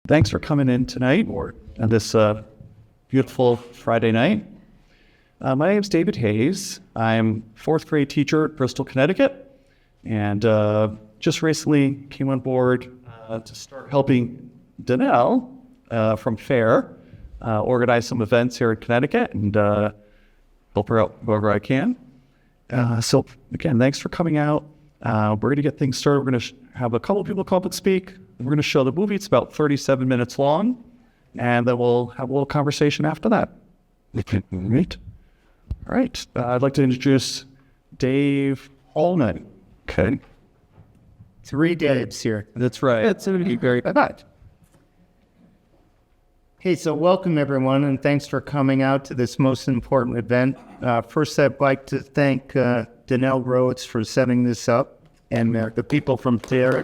Thanks for coming in tonight or on this beautiful Friday night. My name is David Hayes. I'm fourth grade teacher at Bristol, Connecticut, and just recently came on board to start helping Danelle from FAIR organize some events here in Connecticut and help her out wherever I can. So again, thanks for coming out. We're going to get things started. We're going to have a couple of people come up and speak. We're going to show the movie. It's about 37 minutes long, and then we'll have a little conversation after that. Right? All right. I'd like to introduce Dave Holman. Okay. 3 Daves here. That's right. That's very good. Hey, so welcome everyone, and thanks for coming out to this most important event. First, I'd like to thank Danelle Rhodes for setting this up, and the people from FAIR.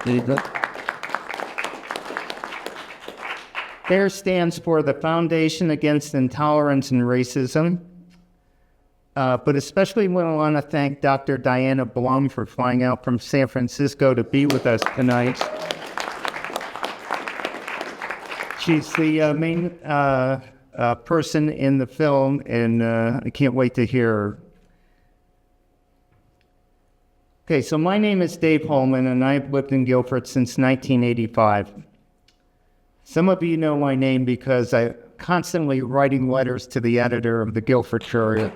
FAIR stands for the Foundation Against Intolerance and Racism, but especially we want to thank Dr. Diana Blum for flying out from San Francisco to be with us tonight. She's the main person in the film, and I can't wait to hear her. Okay, so my name is Dave Holman, and I've lived in Guilford since 1985. Some of you know my name because I'm constantly writing letters to the editor of the Guilford Courier.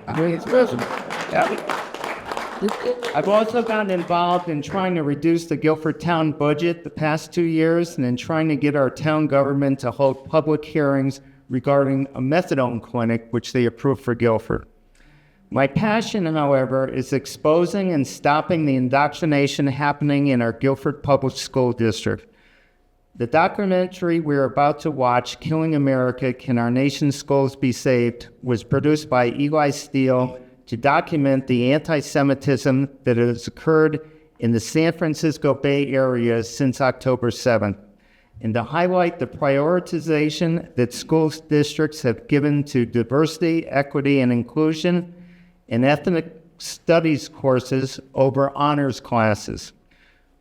I've also gotten involved in trying to reduce the Guilford town budget the past 2 years and in trying to get our town government to hold public hearings regarding a methadone clinic, which they approved for Guilford. My passion, however, is exposing and stopping the indoctrination happening in our Guilford Public School District. The documentary we're about to watch, Killing America, Can Our Nation's Schools Be Saved?, was produced by Eli Steele to document the anti-Semitism that has occurred in the San Francisco Bay Area since October 7th, and to highlight the prioritization that school districts have given to diversity, equity, and inclusion and ethnic studies courses over honors classes.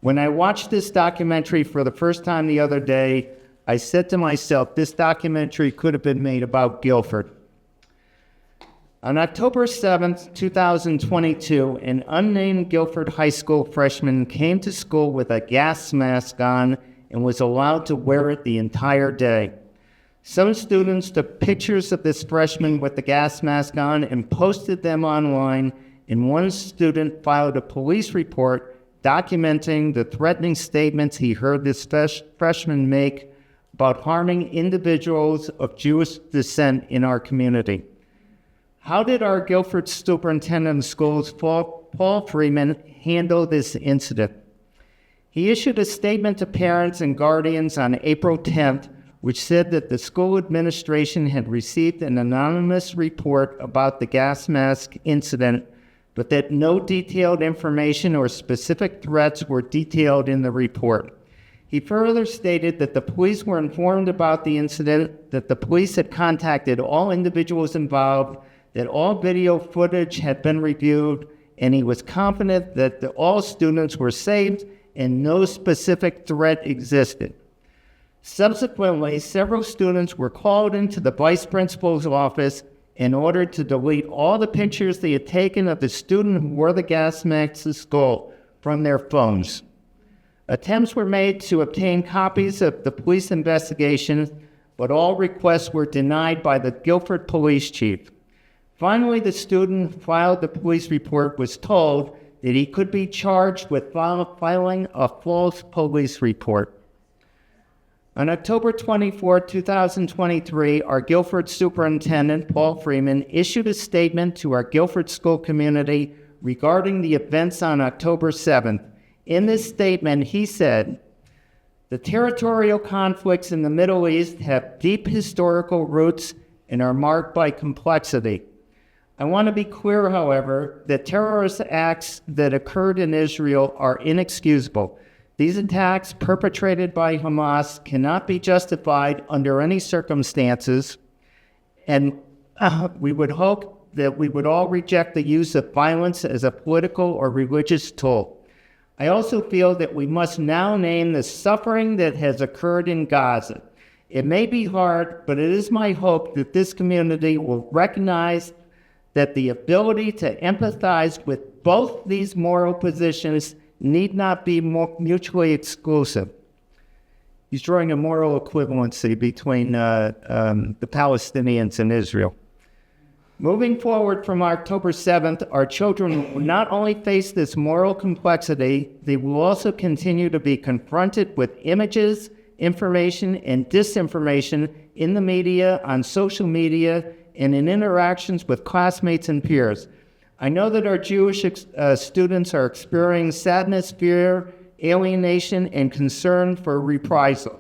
When I watched this documentary for the first time the other day, I said to myself, this documentary could have been made about Guilford. On October 7th, 2022, an unnamed Guilford High School freshman came to school with a gas mask on and was allowed to wear it the entire day. Some students took pictures of this freshman with the gas mask on and posted them online, and one student filed a police report documenting the threatening statements he heard this freshman make about harming individuals of Jewish descent in our community. How did our Guilford Superintendent of Schools, Paul Freeman, handle this incident? He issued a statement to parents and guardians on April 10th, which said that the school administration had received an anonymous report about the gas mask incident, but that no detailed information or specific threats were detailed in the report. He further stated that the police were informed about the incident, that the police had contacted all individuals involved, that all video footage had been reviewed, and he was confident that all students were saved and no specific threat existed. Subsequently, several students were called into the vice principal's office in order to delete all the pictures they had taken of the student who wore the gas mask to school from their phones. Attempts were made to obtain copies of the police investigation, but all requests were denied by the Guilford police chief. Finally, the student who filed the police report was told that he could be charged with filing a false police report. On October 24, 2023, our Guilford Superintendent, Paul Freeman, issued a statement to our Guilford school community regarding the events on October 7th. In this statement, he said, "The territorial conflicts in the Middle East have deep historical roots and are marked by complexity. I want to be clear, however, that terrorist acts that occurred in Israel are inexcusable. These attacks perpetrated by Hamas cannot be justified under any circumstances, and we would hope that we would all reject the use of violence as a political or religious tool. I also feel that we must now name the suffering that has occurred in Gaza. It may be hard, but it is my hope that this community will recognize that the ability to empathize with both these moral positions need not be mutually exclusive. He's drawing a moral equivalency between the Palestinians and Israel. Moving forward from October 7th, our children will not only face this moral complexity, they will also continue to be confronted with images, information, and disinformation in the media, on social media, and in interactions with classmates and peers. I know that our Jewish students are experiencing sadness, fear, alienation, and concern for reprisal.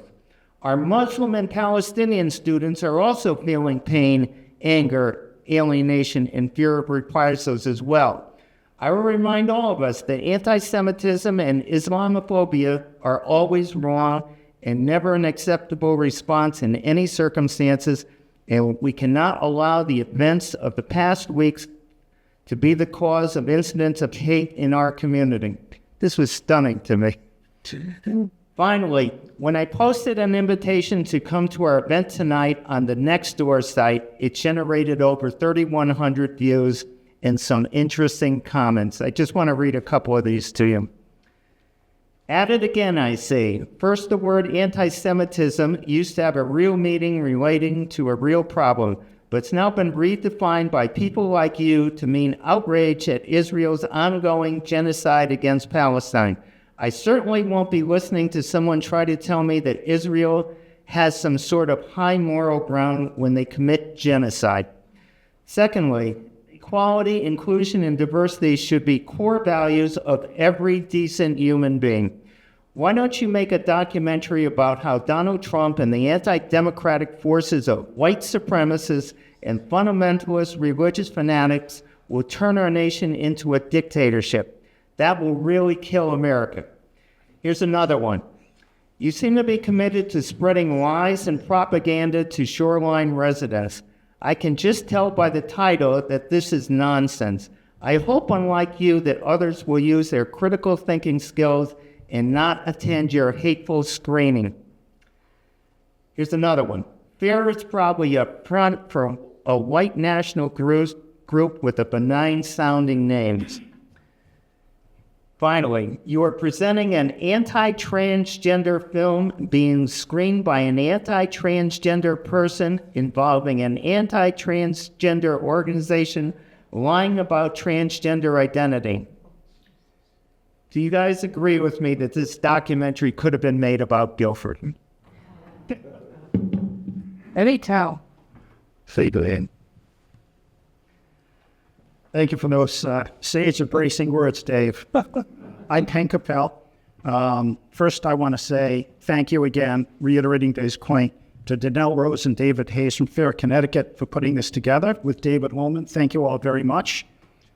Our Muslim and Palestinian students are also feeling pain, anger, alienation, and fear of reprisals as well. I will remind all of us that anti-Semitism and Islamophobia are always wrong and never an acceptable response in any circumstances, and we cannot allow the events of the past weeks to be the cause of incidents of hate in our community. This was stunning to me. Finally, when I posted an invitation to come to our event tonight on the Nextdoor site, it generated over 3,100 views and some interesting comments. I just want to read a couple of these to you. At it again, I say. First, the word anti-Semitism used to have a real meaning relating to a real problem, but it's now been redefined by people like you to mean outrage at Israel's ongoing genocide against Palestine. I certainly won't be listening to someone try to tell me that Israel has some sort of high moral ground when they commit genocide. Secondly, equality, inclusion, and diversity should be core values of every decent human being. Why don't you make a documentary about how Donald Trump and the anti-democratic forces of white supremacists and fundamentalist religious fanatics will turn our nation into a dictatorship? That will really kill America. Here's another one. You seem to be committed to spreading lies and propaganda to shoreline residents. I can just tell by the title that this is nonsense. I hope, unlike you, that others will use their critical thinking skills and not attend your hateful screening. Here's another one. Fear is probably a front for a white national group with a benign-sounding name. Finally, you are presenting an anti-transgender film being screened by an anti-transgender person involving an anti-transgender organization lying about transgender identity. Do you guys agree with me that this documentary could have been made about Guilford? Anyhow. Thank you for those sage embracing words, Dave. I'm Ken Capel. First, I want to say thank you again, reiterating Dave's point, to Danelle Rose and David Hayes from Fair, Connecticut for putting this together with David Holman. Thank you all very much.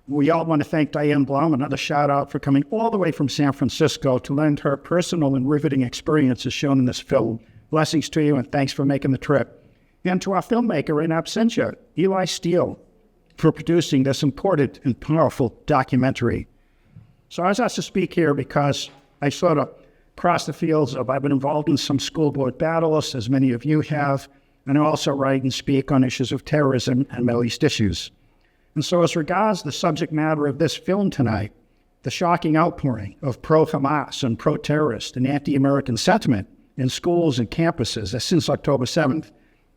We all want to thank Diane Blum, another shout out for coming all the way from San Francisco to lend her personal and riveting experiences shown in this film. Blessings to you and thanks for making the trip. And to our filmmaker in absentia, Eli Steele, for producing this important and powerful documentary. So I was asked to speak here because I sort of crossed the fields of, I've been involved in some school board battles, as many of you have, and I also write and speak on issues of terrorism and Middle East issues. And so as regards the subject matter of this film tonight, the shocking outpouring of pro-Hamas and pro-terrorist and anti-American sentiment in schools and campuses since October 7th,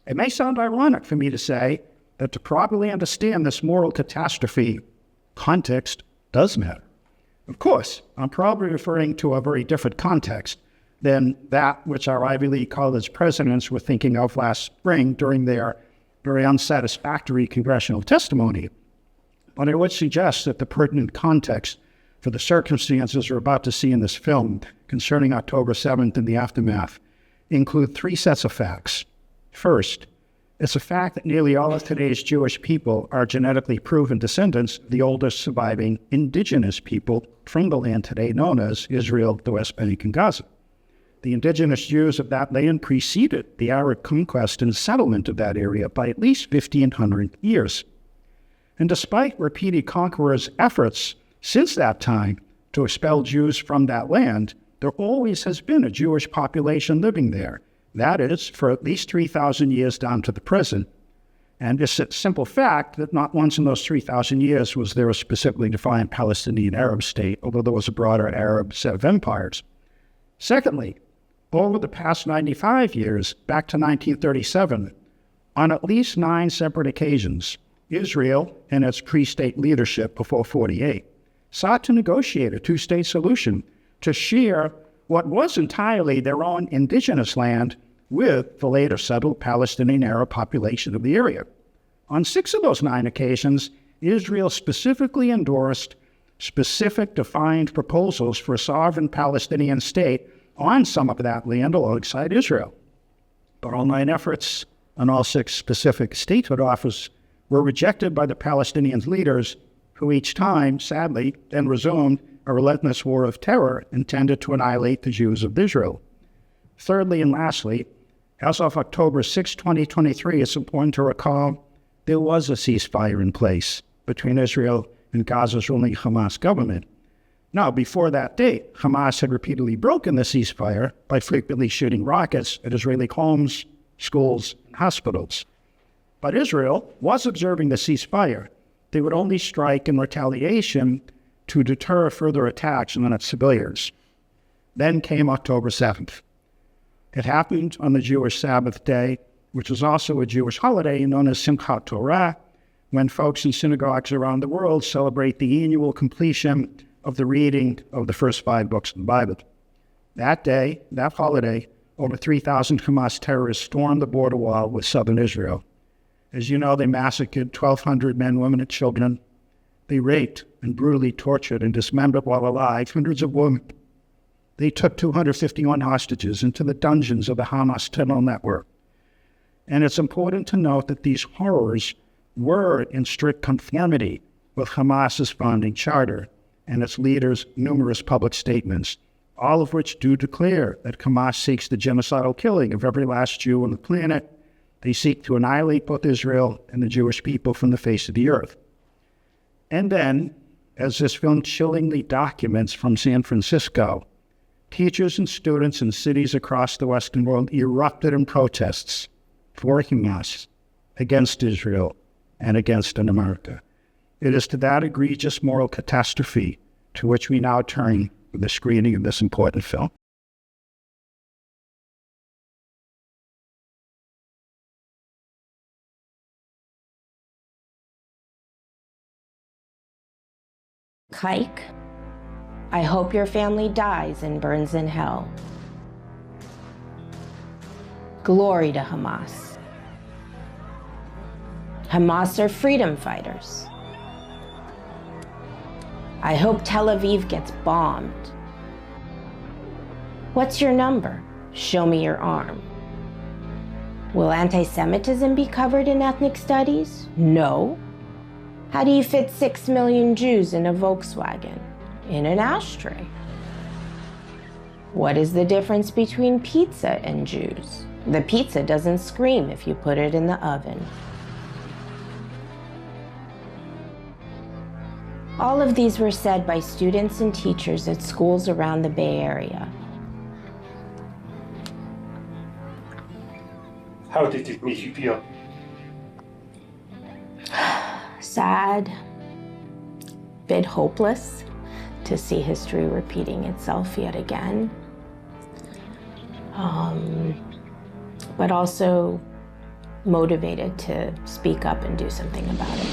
it may sound ironic for me to say that to properly understand this moral catastrophe, context does matter. Of course, I'm probably referring to a very different context than that which our Ivy League college presidents were thinking of last spring during their very unsatisfactory congressional testimony. But I would suggest that the pertinent context for the circumstances we're about to see in this film concerning October 7th and the aftermath include three sets of facts. First, it's a fact that nearly all of today's Jewish people are genetically proven descendants of the oldest surviving indigenous people from the land today known as Israel, the West Bank, and Gaza. The indigenous Jews of that land preceded the Arab conquest and settlement of that area by at least 1,500 years. And despite repeated conquerors' efforts since that time to expel Jews from that land, there always has been a Jewish population living there, That is, for at least 3,000 years down to the present. And it's a simple fact that not once in those 3,000 years was there a specifically defined Palestinian Arab state, although there was a broader Arab set of empires. Secondly, over the past 95 years, back to 1937, on at least 9 separate occasions, Israel and its pre-state leadership before 48 sought to negotiate a two-state solution to share what was entirely their own indigenous land with the later settled Palestinian Arab population of the area. On 6 of those 9 occasions, Israel specifically endorsed specific defined proposals for a sovereign Palestinian state on some of that land alongside Israel. But all 9 efforts and all 6 specific statehood offers were rejected by the Palestinian leaders, who each time, sadly, then resumed a relentless war of terror intended to annihilate the Jews of Israel. Thirdly and lastly, as of October 6, 2023, it's important to recall there was a ceasefire in place between Israel and Gaza's ruling Hamas government. Now, before that date, Hamas had repeatedly broken the ceasefire by frequently shooting rockets at Israeli homes, schools, and hospitals. But Israel was observing the ceasefire. They would only strike in retaliation to deter further attacks on its civilians. Then came October 7th. It happened on the Jewish Sabbath day, which is also a Jewish holiday known as Simchat Torah, when folks in synagogues around the world celebrate the annual completion of the reading of the first 5 books of the Bible. That day, that holiday, over 3,000 Hamas terrorists stormed the border wall with southern Israel. As you know, they massacred 1,200 men, women, and children. They raped and brutally tortured and dismembered while alive hundreds of women. They took 251 hostages into the dungeons of the Hamas tunnel network. And it's important to note that these horrors were in strict conformity with Hamas's founding charter and its leaders' numerous public statements, all of which do declare that Hamas seeks the genocidal killing of every last Jew on the planet. They seek to annihilate both Israel and the Jewish people from the face of the earth. And then, as this film chillingly documents from San Francisco, teachers and students in cities across the Western world erupted in protests for Hamas, against Israel, and against America. It is to that egregious moral catastrophe to which we now turn with the screening of this important film. Kike, I hope your family dies and burns in hell. Glory to Hamas. Hamas are freedom fighters. I hope Tel Aviv gets bombed. What's your number? Show me your arm. Will anti-Semitism be covered in ethnic studies? No. How do you fit 6 million Jews in a Volkswagen? In an ashtray. What is the difference between pizza and Jews? The pizza doesn't scream if you put it in the oven. All of these were said by students and teachers at schools around the Bay Area. How did it make you feel? Sad, bit hopeless to see history repeating itself yet again. But also motivated to speak up and do something about it.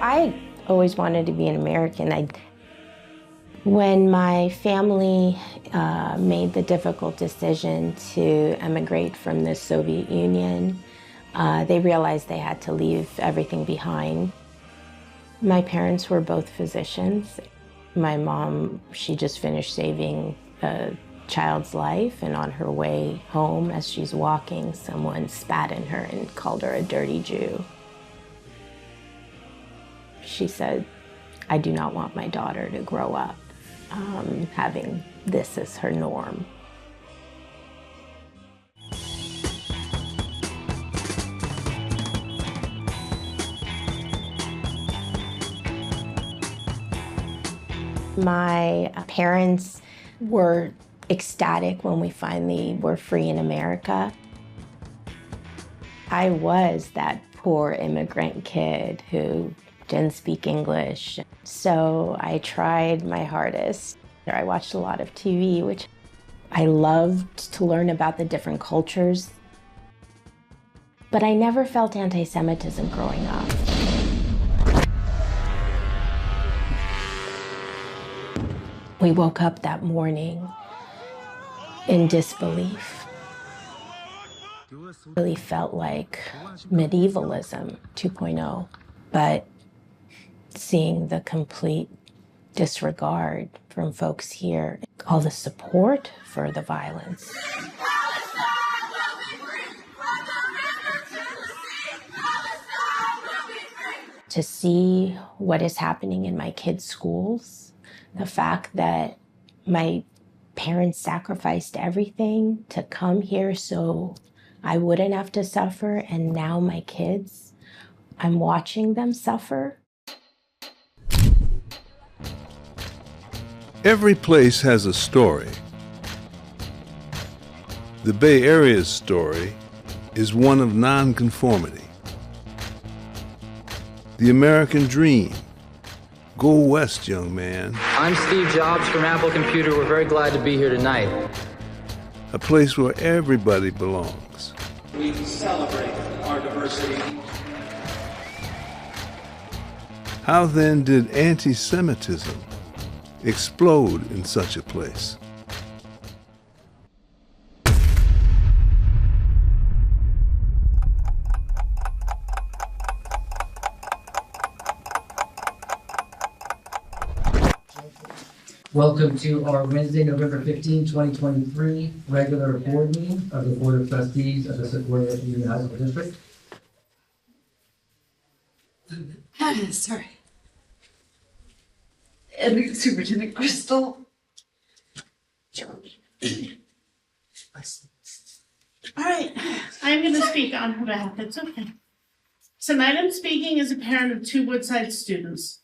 I always wanted to be an American. When my family made the difficult decision to emigrate from the Soviet Union, they realized they had to leave everything behind. My parents were both physicians. My mom, she just finished saving a child's life, and on her way home, as she's walking, someone spat in her and called her a dirty Jew. She said, I do not want my daughter to grow up having this as her norm. My parents were ecstatic when we finally were free in America. I was that poor immigrant kid who didn't speak English. So I tried my hardest. I watched a lot of TV, which I loved to learn about the different cultures. But I never felt anti-Semitism growing up. We woke up that morning in disbelief. It really felt like medievalism 2.0, but seeing the complete disregard from folks here, all the support for the violence. To see what is happening in my kids' schools, the fact that my parents sacrificed everything to come here so I wouldn't have to suffer, and now my kids, I'm watching them suffer. Every place has a story. The Bay Area's story is one of nonconformity. The American dream. Go west, young man. I'm Steve Jobs from Apple Computer. We're very glad to be here tonight. A place where everybody belongs. We celebrate our diversity. How then did anti-Semitism explode in such a place? Welcome to our Wednesday, November 15, 2023 regular board meeting of the Board of Trustees of the Sequoia Union High School District. Sorry. And Superintendent Crystal. All right, I'm going to speak on her behalf. It's okay. Tonight I'm speaking as a parent of two Woodside students.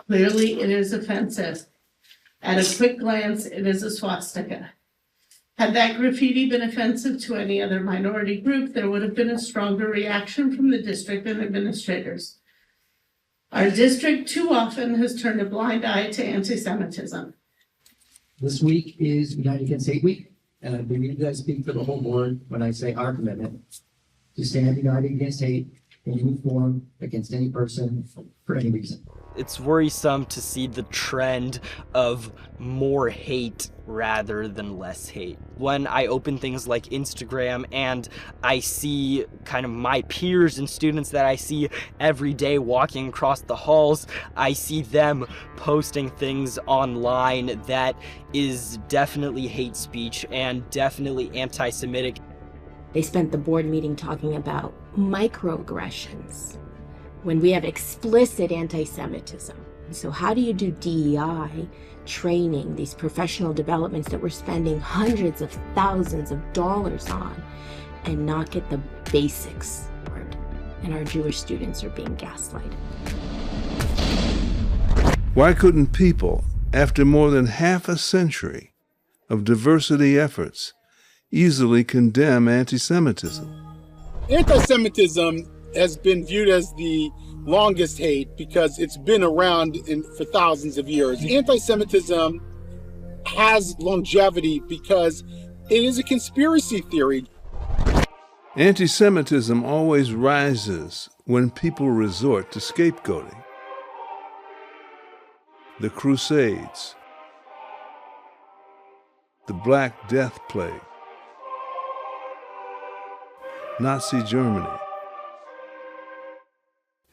Clearly, it is offensive. At a quick glance, it is a swastika. Had that graffiti been offensive to any other minority group, there would have been a stronger reaction from the district and administrators. Our district too often has turned a blind eye to anti-Semitism. This week is United Against Hate Week, and I believe that I speak for the whole board when I say our commitment to stand united against hate in any form against any person for any reason. It's worrisome to see the trend of more hate rather than less hate. When I open things like Instagram and I see kind of my peers and students that I see every day walking across the halls, I see them posting things online that is definitely hate speech and definitely anti-Semitic. They spent the board meeting talking about microaggressions when we have explicit anti-Semitism. So how do you do DEI training, these professional developments that we're spending hundreds of thousands of dollars on, and not get the basics covered? And our Jewish students are being gaslighted. Why couldn't people, after more than half a century of diversity efforts, easily condemn anti-Semitism? Anti-Semitism has been viewed as the longest hate because it's been around for thousands of years. Anti-Semitism has longevity because it is a conspiracy theory. Anti-Semitism always rises when people resort to scapegoating. The Crusades, the Black Death Plague, Nazi Germany,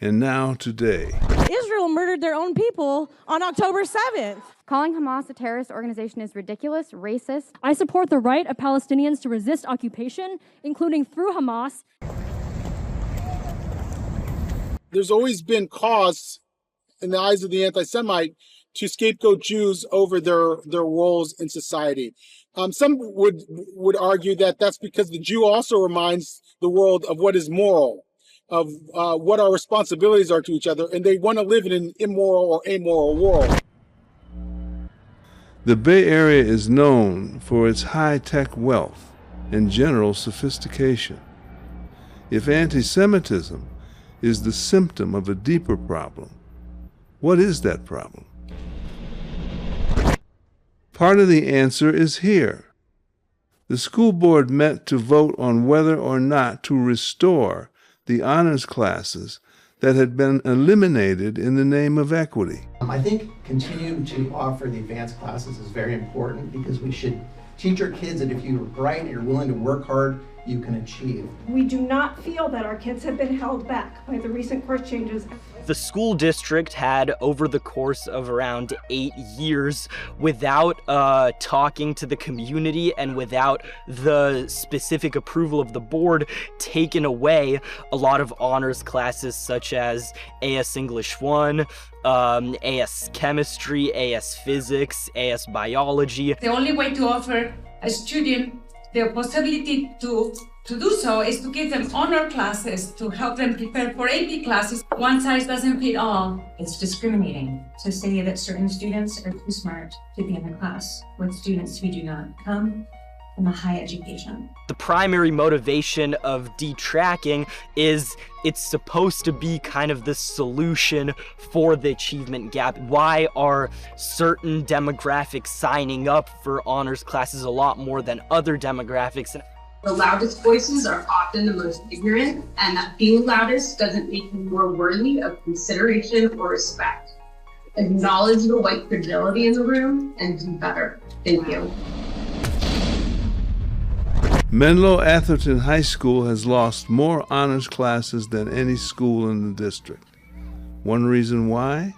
and now today. Israel murdered their own people on October 7th. Calling Hamas a terrorist organization is ridiculous, racist. I support the right of Palestinians to resist occupation, including through Hamas. There's always been cause in the eyes of the anti-Semite to scapegoat Jews over their roles in society. Some would argue that that's because the Jew also reminds the world of what is moral, of what our responsibilities are to each other, and they want to live in an immoral or amoral world. The Bay Area is known for its high-tech wealth and general sophistication. If anti-Semitism is the symptom of a deeper problem, what is that problem? Part of the answer is here. The school board met to vote on whether or not to restore the honors classes that had been eliminated in the name of equity. I think continuing to offer the advanced classes is very important because we should teach our kids that if you're bright and you're willing to work hard, you can achieve. We do not feel that our kids have been held back by the recent course changes. The school district had, over the course of around 8 years, without talking to the community and without the specific approval of the board, taken away a lot of honors classes such as AS English 1, AS Chemistry, AS Physics, AS Biology. The only way to offer a student the possibility to do so is to give them honor classes to help them prepare for AP classes. One size doesn't fit all. It's discriminating to say that certain students are too smart to be in the class with students who do not come from a high education. The primary motivation of detracking is it's supposed to be kind of the solution for the achievement gap. Why are certain demographics signing up for honors classes a lot more than other demographics? The loudest voices are often the most ignorant, and that being loudest doesn't make you more worthy of consideration or respect. Acknowledge the white fragility in the room and do better. Thank you. Menlo Atherton High School has lost more honors classes than any school in the district. One reason why?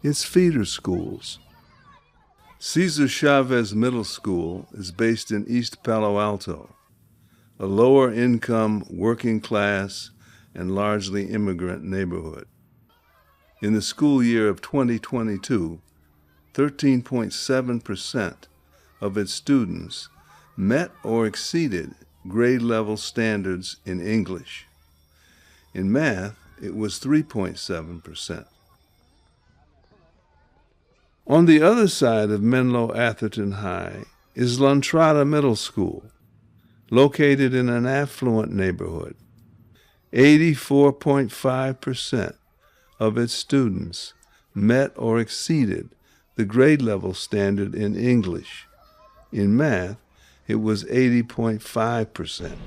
It's feeder schools. Cesar Chavez Middle School is based in East Palo Alto, a lower-income, working-class, and largely immigrant neighborhood. In the school year of 2022, 13.7% of its students met or exceeded grade-level standards in English. In math, it was 3.7%. On the other side of Menlo Atherton High is La Entrada Middle School, located in an affluent neighborhood. 84.5% of its students met or exceeded the grade level standard in English. In math, it was 80.5%.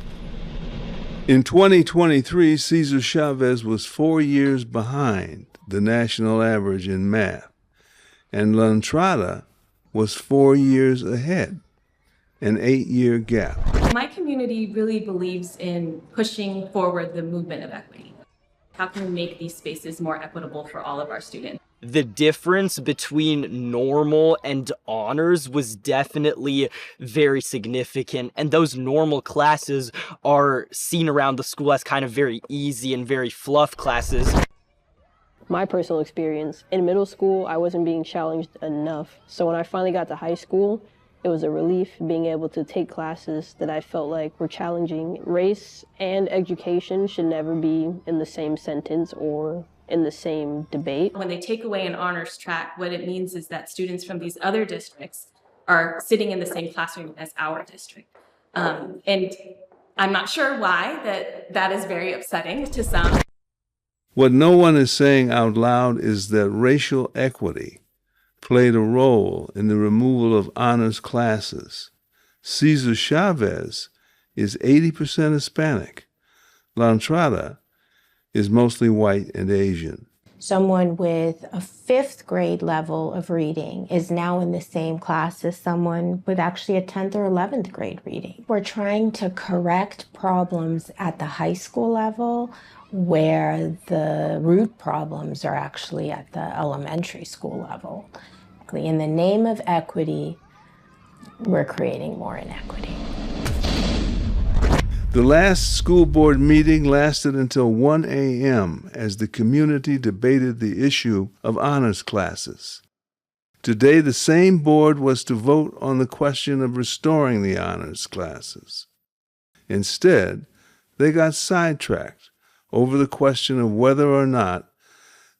In 2023, Cesar Chavez was 4 years behind the national average in math, and La Entrada was 4 years ahead, an 8-year gap. My community really believes in pushing forward the movement of equity. How can we make these spaces more equitable for all of our students? The difference between normal and honors was definitely very significant, and those normal classes are seen around the school as kind of very easy and very fluff classes. My personal experience, in middle school, I wasn't being challenged enough. So when I finally got to high school, it was a relief being able to take classes that I felt like were challenging. Race and education should never be in the same sentence or in the same debate. When they take away an honors track, what it means is that students from these other districts are sitting in the same classroom as our district. And I'm not sure why that is very upsetting to some. What no one is saying out loud is that racial equity played a role in the removal of honors classes. Cesar Chavez is 80% Hispanic. La Entrada is mostly white and Asian. Someone with a 5th grade level of reading is now in the same class as someone with actually a 10th or 11th grade reading. We're trying to correct problems at the high school level where the root problems are actually at the elementary school level. In the name of equity, we're creating more inequity. The last school board meeting lasted until 1 a.m. as the community debated the issue of honors classes. Today, the same board was to vote on the question of restoring the honors classes. Instead, they got sidetracked over the question of whether or not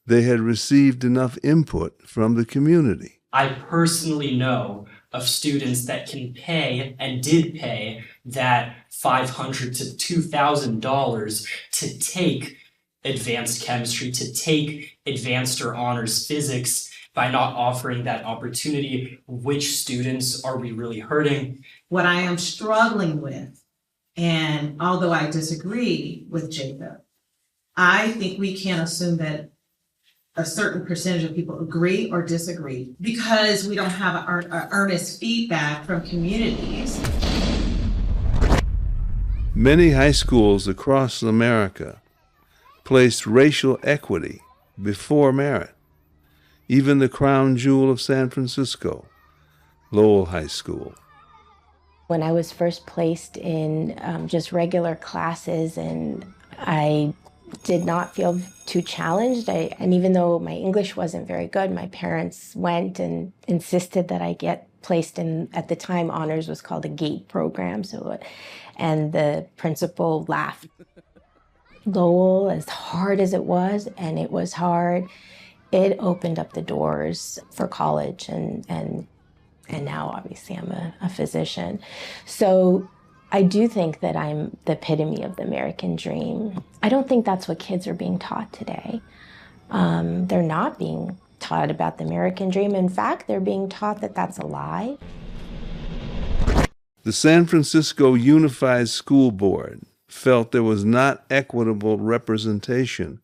they had received enough input from the community. I personally know of students that can pay and did pay that $500 to $2,000 to take advanced chemistry, to take advanced or honors physics. By not offering that opportunity, which students are we really hurting? What I am struggling with, and although I disagree with Jacob, I think we can't assume that a certain percentage of people agree or disagree because we don't have earnest feedback from communities. Many high schools across America placed racial equity before merit. Even the crown jewel of San Francisco, Lowell High School. When I was first placed in just regular classes, and I did not feel too challenged, and even though my English wasn't very good, my parents went and insisted that I get placed in, at the time, honors was called a GATE program, and the principal laughed. Lowell, as hard as it was, and it was hard, it opened up the doors for college, and now obviously I'm a physician. So I do think that I'm the epitome of the American dream. I don't think that's what kids are being taught today. They're not being taught about the American dream. In fact, they're being taught that that's a lie. The San Francisco Unified School Board felt there was not equitable representation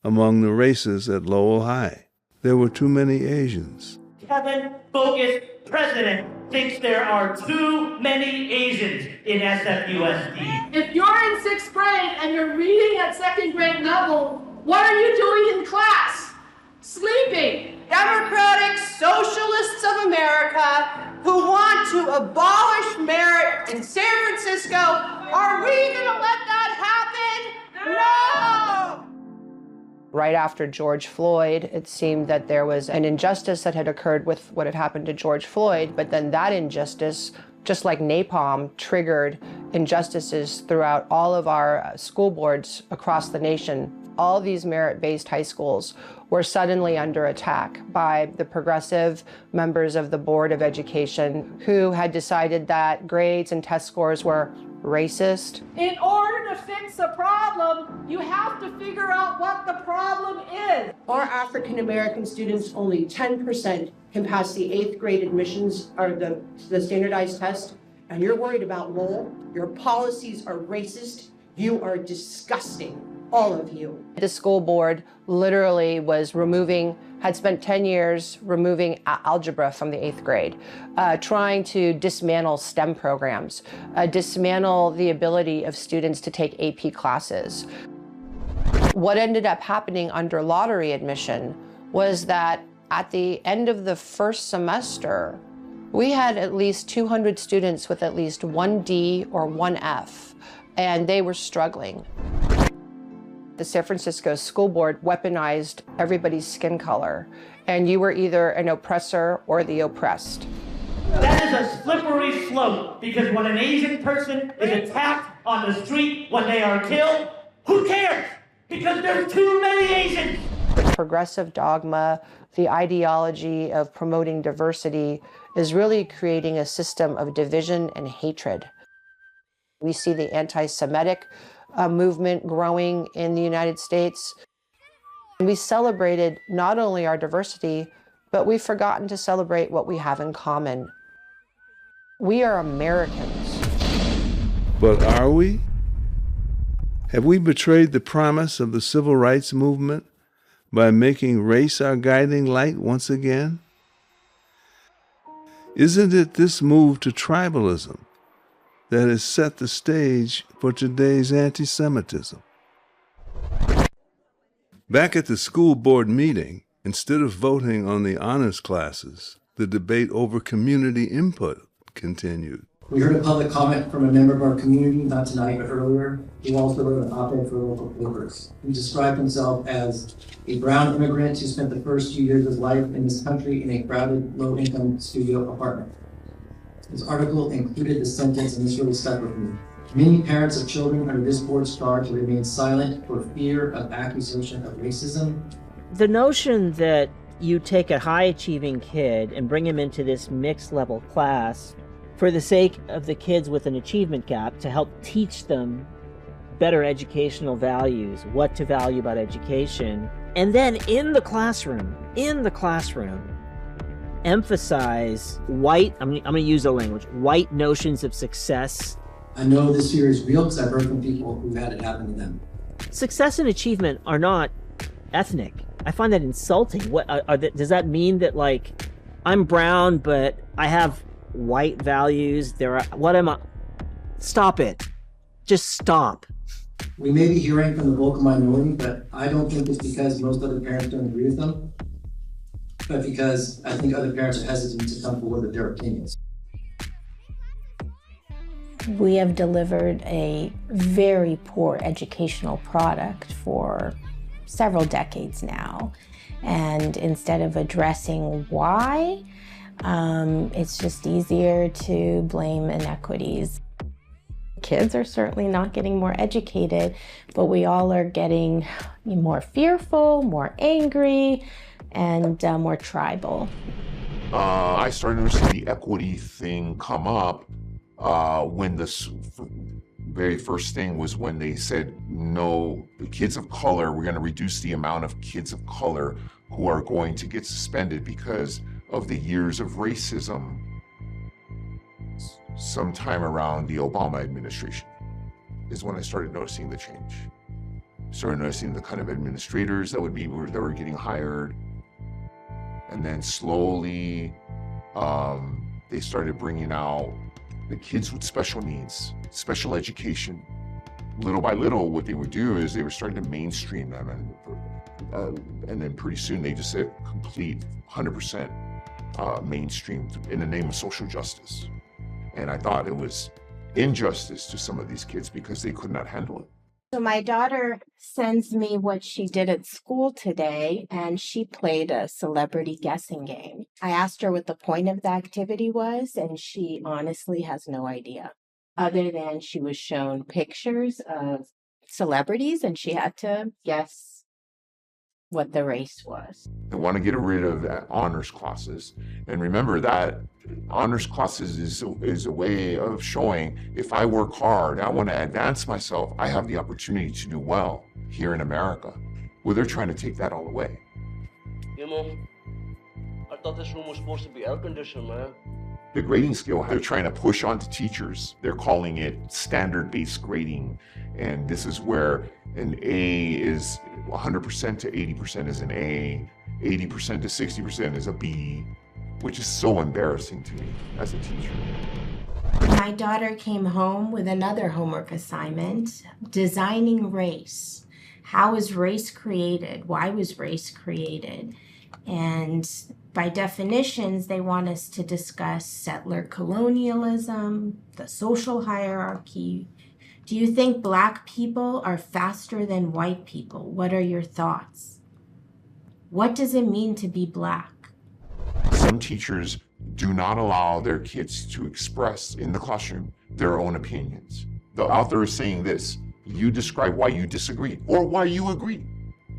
among the races at Lowell High. There were too many Asians. Kevin-focused president thinks there are too many Asians in SFUSD. If you're in 6th grade and you're reading at 2nd grade level, what are you doing in class? Sleeping. Democratic Socialists of America who want to abolish merit in San Francisco, are we going to let that happen? No! Right after George Floyd, it seemed that there was an injustice that had occurred with what had happened to George Floyd, but then that injustice, just like napalm, triggered injustices throughout all of our school boards across the nation. All these merit-based high schools were suddenly under attack by the progressive members of the Board of Education who had decided that grades and test scores were racist. In order to fix a problem, you have to figure out what the problem is. Our African American students, only 10% can pass the 8th grade admissions or the standardized test, and you're worried about Lowell. Your policies are racist. You are disgusting, all of you. The school board literally had spent 10 years removing algebra from the 8th grade, trying to dismantle STEM programs, dismantle the ability of students to take AP classes. What ended up happening under lottery admission was that at the end of the first semester, we had at least 200 students with at least one D or one F, and they were struggling. The San Francisco School Board weaponized everybody's skin color, and you were either an oppressor or the oppressed. That is a slippery slope, because when an Asian person is attacked on the street, when they are killed, who cares? Because there's too many Asians. The progressive dogma, the ideology of promoting diversity is really creating a system of division and hatred. We see the anti-Semitic movement growing in the United States. We celebrated not only our diversity, but we've forgotten to celebrate what we have in common. We are Americans. But are we? Have we betrayed the promise of the civil rights movement by making race our guiding light once again? Isn't it this move to tribalism that has set the stage for today's anti-Semitism? Back at the school board meeting, instead of voting on the honors classes, the debate over community input continued. We heard a public comment from a member of our community, not tonight, but earlier, who also wrote an op-ed for local papers. He described himself as a brown immigrant who spent the first few years of his life in this country in a crowded, low-income studio apartment. His article included the sentence, and this really stuck with me. Many parents of children under this board's charge remain silent for fear of accusation of racism. The notion that you take a high-achieving kid and bring him into this mixed-level class for the sake of the kids with an achievement gap to help teach them better educational values, what to value about education, and then in the classroom, emphasize white, I'm gonna use the language, white notions of success. I know this fear is real because I've heard from people who've had it happen to them. Success and achievement are not ethnic. I find that insulting. What does that mean that, like, I'm brown, but I have white values? What am I? Stop it. Just stop. We may be hearing from the vocal minority, but I don't think it's because most other parents don't agree with them, but because I think other parents are hesitant to come forward with their opinions. We have delivered a very poor educational product for several decades now. And instead of addressing why, it's just easier to blame inequities. Kids are certainly not getting more educated, but we all are getting more fearful, more angry, and more tribal. I started noticing the equity thing come up when this very first thing was when they said, no, the kids of color, we're going to reduce the amount of kids of color who are going to get suspended because of the years of racism sometime around the Obama administration is when I started noticing the change. Started noticing the kind of administrators that were getting hired. And then slowly, they started bringing out the kids with special needs, special education. Little by little, what they would do is they were starting to mainstream them, and then pretty soon they just said complete 100% mainstream in the name of social justice. And I thought it was injustice to some of these kids because they could not handle it. So my daughter sends me what she did at school today, and she played a celebrity guessing game. I asked her what the point of the activity was, and she honestly has no idea, other than she was shown pictures of celebrities and she had to guess what the race was. I want to get rid of honors classes. And remember that honors classes is a way of showing if I work hard, I want to advance myself, I have the opportunity to do well here in America. Well, they're trying to take that all away. You know, I thought this room was supposed to be air-conditioned, man. The grading scale they're trying to push onto teachers. They're calling it standard-based grading. And this is where an A is 100% to 80% is an A, 80% to 60% is a B, which is so embarrassing to me as a teacher. My daughter came home with another homework assignment, designing race. How was race created? Why was race created? And by definitions, they want us to discuss settler colonialism, the social hierarchy. Do you think Black people are faster than white people? What are your thoughts? What does it mean to be Black? Some teachers do not allow their kids to express in the classroom their own opinions. The author is saying this, you describe why you disagree or why you agree.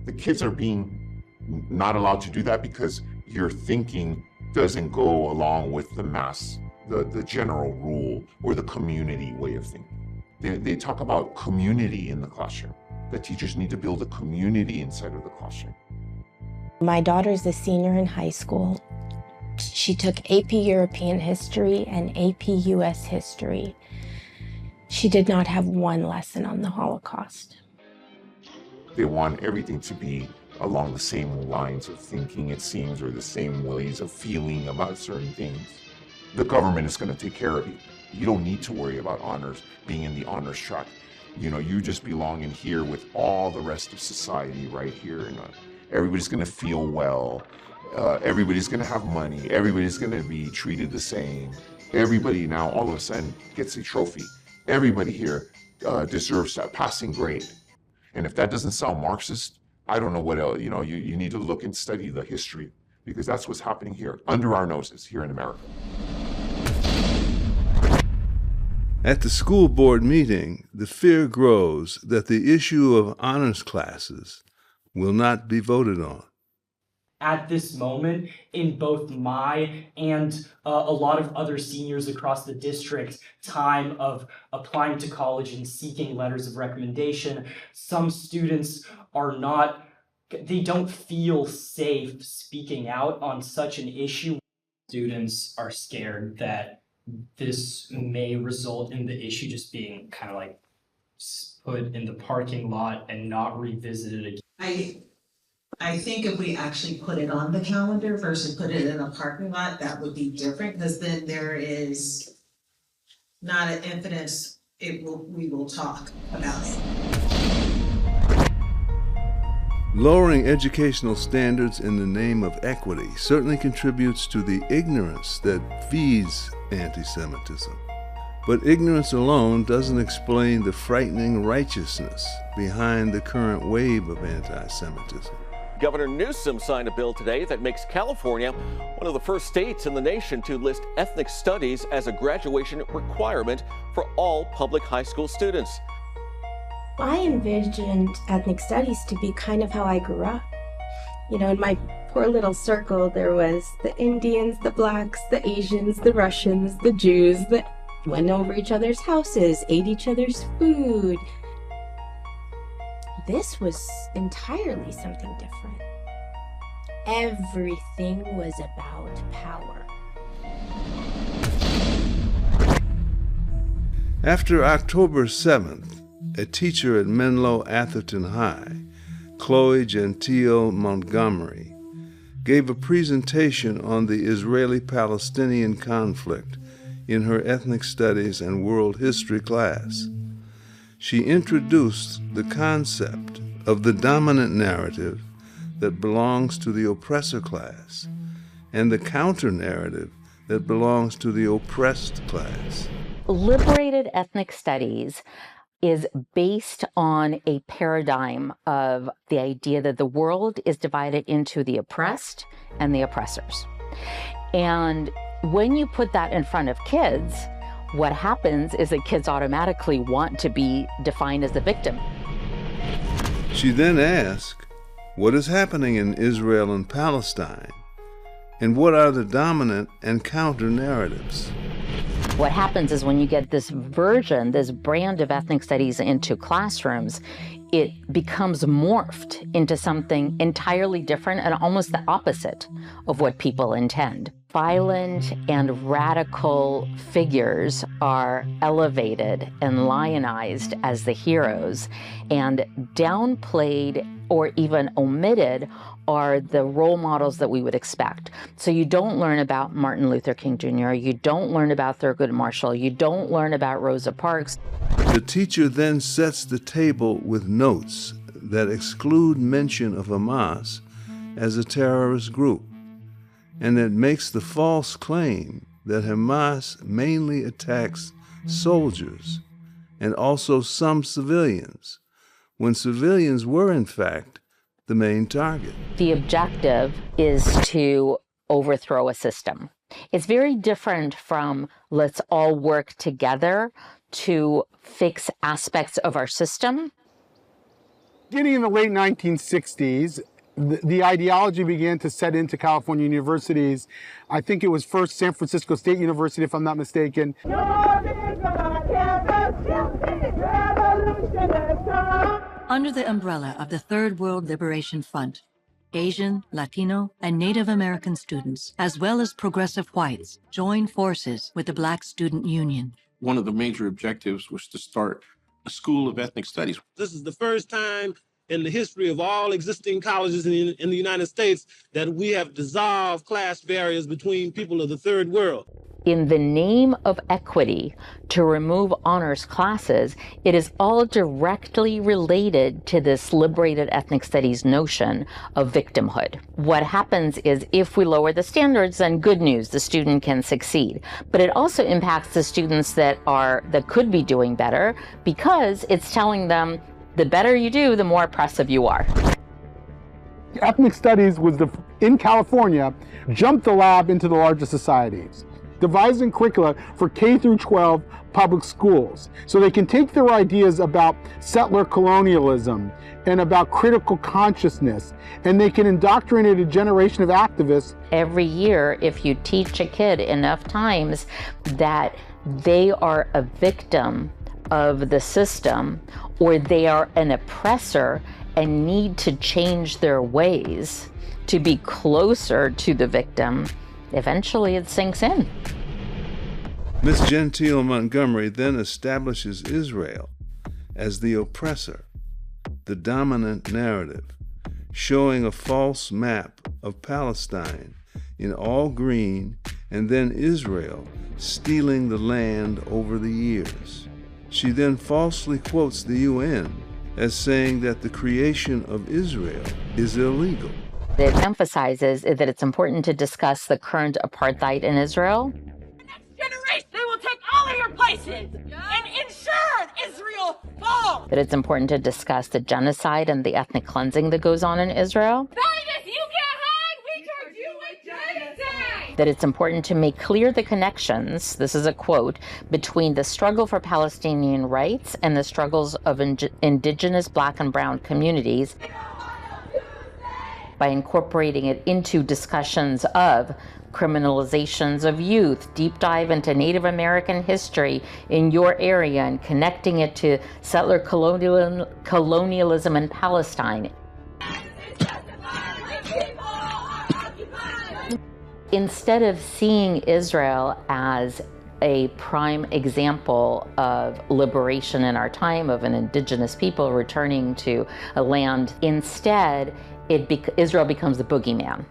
The kids are being not allowed to do that because your thinking doesn't go along with the mass, the general rule or the community way of thinking. They talk about community in the classroom, that teachers need to build a community inside of the classroom. My daughter's a senior in high school. She took AP European History and AP US History. She did not have one lesson on the Holocaust. They want everything to be along the same lines of thinking, it seems, or the same ways of feeling about certain things. The government is going to take care of you. You don't need to worry about honors, being in the honors track. You know, you just belong in here with all the rest of society right here. And everybody's going to feel well. Everybody's going to have money. Everybody's going to be treated the same. Everybody now all of a sudden gets a trophy. Everybody here deserves a passing grade. And if that doesn't sound Marxist, I don't know what else. You know, you need to look and study the history, because that's what's happening here, under our noses, here in America. At the school board meeting, the fear grows that the issue of honors classes will not be voted on. At this moment, in both my and a lot of other seniors across the district time of applying to college and seeking letters of recommendation, some students they don't feel safe speaking out on such an issue. Students are scared that this may result in the issue just being kind of like put in the parking lot and not revisited again. I think if we actually put it on the calendar versus put it in a parking lot, that would be different, because then there is not an infinite, we will talk about it. Lowering educational standards in the name of equity certainly contributes to the ignorance that feeds anti-Semitism. But ignorance alone doesn't explain the frightening righteousness behind the current wave of anti-Semitism. Governor Newsom signed a bill today that makes California one of the first states in the nation to list ethnic studies as a graduation requirement for all public high school students. I envisioned ethnic studies to be kind of how I grew up. You know, in my poor little circle, there was the Indians, the blacks, the Asians, the Russians, the Jews that went over each other's houses, ate each other's food. This was entirely something different. Everything was about power. After October 7th, a teacher at Menlo Atherton High, Chloe Gentile Montgomery, gave a presentation on the Israeli-Palestinian conflict in her ethnic studies and world history class. She introduced the concept of the dominant narrative that belongs to the oppressor class and the counter-narrative that belongs to the oppressed class. Liberated ethnic studies is based on a paradigm of the idea that the world is divided into the oppressed and the oppressors. And when you put that in front of kids, what happens is that kids automatically want to be defined as the victim. She then asked, what is happening in Israel and Palestine? And what are the dominant and counter narratives? What happens is when you get this version, this brand of ethnic studies into classrooms, it becomes morphed into something entirely different and almost the opposite of what people intend. Violent and radical figures are elevated and lionized as the heroes, and downplayed or even omitted are the role models that we would expect. So you don't learn about Martin Luther King Jr., you don't learn about Thurgood Marshall, you don't learn about Rosa Parks. The teacher then sets the table with notes that exclude mention of Hamas as a terrorist group, and that makes the false claim that Hamas mainly attacks soldiers and also some civilians, when civilians were in fact the main target. The objective is to overthrow a system. It's very different from let's all work together to fix aspects of our system. Beginning in the late 1960s, the ideology began to set into California universities. I think it was first San Francisco State University, if I'm not mistaken. Under the umbrella of the Third World Liberation Front, Asian, Latino, and Native American students, as well as progressive whites, joined forces with the Black Student Union. One of the major objectives was to start a school of ethnic studies. This is the first time in the history of all existing colleges in the United States that we have dissolved class barriers between people of the third world. in the name of equity to remove honors classes, it is all directly related to this liberated ethnic studies notion of victimhood. What happens is if we lower the standards, then good news, the student can succeed. But it also impacts the students that could be doing better, because it's telling them the better you do, the more oppressive you are. Ethnic studies in California jumped the lab into the largest societies, devising curricula for K through 12 public schools so they can take their ideas about settler colonialism and about critical consciousness, and they can indoctrinate a generation of activists. Every year, if you teach a kid enough times that they are a victim of the system, or they are an oppressor and need to change their ways to be closer to the victim, eventually it sinks in. Miss Gentile Montgomery then establishes Israel as the oppressor, the dominant narrative, showing a false map of Palestine in all green, and then Israel stealing the land over the years. She then falsely quotes the UN as saying that the creation of Israel is illegal. It emphasizes that it's important to discuss the current apartheid in Israel. Generation, they will take all of your places and ensure Israel falls. That it's important to discuss the genocide and the ethnic cleansing that goes on in Israel. If you get high, we charge you with genocide. That it's important to make clear the connections, this is a quote, between the struggle for Palestinian rights and the struggles of indigenous Black and brown communities, by incorporating it into discussions of criminalizations of youth, deep dive into Native American history in your area, and connecting it to settler colonialism in Palestine. Instead of seeing Israel as a prime example of liberation in our time, of an indigenous people returning to a land, instead, Israel becomes the boogeyman.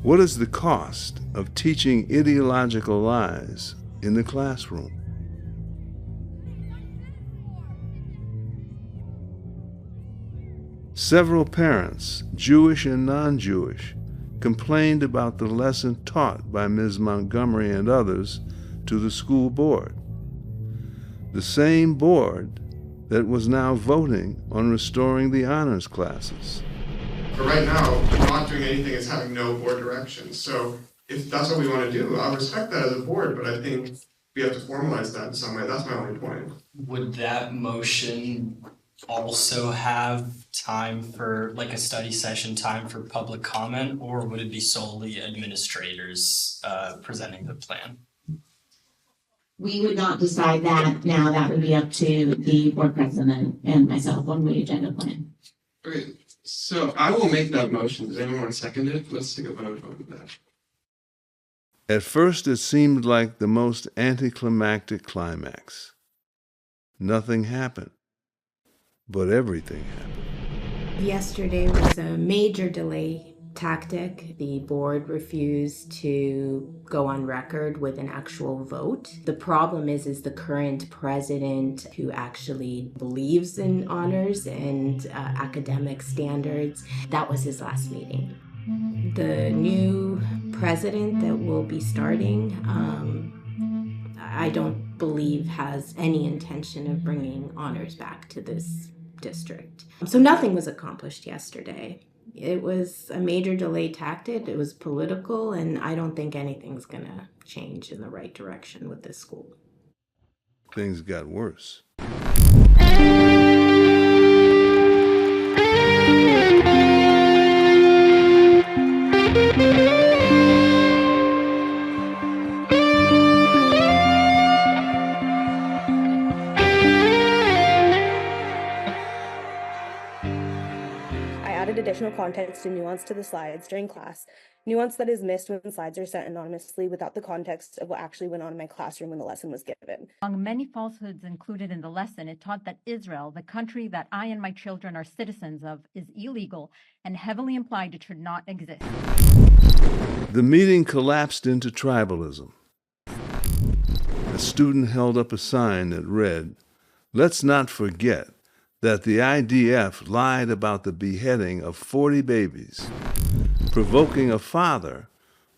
What is the cost of teaching ideological lies in the classroom? Several parents, Jewish and non-Jewish, complained about the lesson taught by Ms. Montgomery and others to the school board. The same board that was now voting on restoring the honors classes. But right now, not doing anything is having no board direction. So if that's what we want to do, I'll respect that as a board, but I think we have to formalize that in some way. That's my only point. Would that motion also have time for, like, a study session, time for public comment, or would it be solely administrators presenting the plan? We would not decide that now. That would be up to the board president and myself when we agenda plan. Okay, so I will make that motion. Does anyone want to second it? Let's take a vote on that. At first, it seemed like the most anticlimactic climax. Nothing happened, but everything happened. Yesterday was a major delay tactic. The board refused to go on record with an actual vote. The problem is the current president, who actually believes in honors and academic standards, that was his last meeting. The new president that will be starting, I don't believe has any intention of bringing honors back to this district. So nothing was accomplished yesterday. It was a major delay tactic. It was political, and I don't think anything's gonna change in the right direction with this school. Things got worse. Additional context and nuance to the slides during class, nuance that is missed when slides are sent anonymously without the context of what actually went on in my classroom when the lesson was given. Among many falsehoods included in the lesson, it taught that Israel, the country that I and my children are citizens of, is illegal and heavily implied it should not exist. The meeting collapsed into tribalism. A student held up a sign that read, "Let's not forget that the IDF lied about the beheading of 40 babies," provoking a father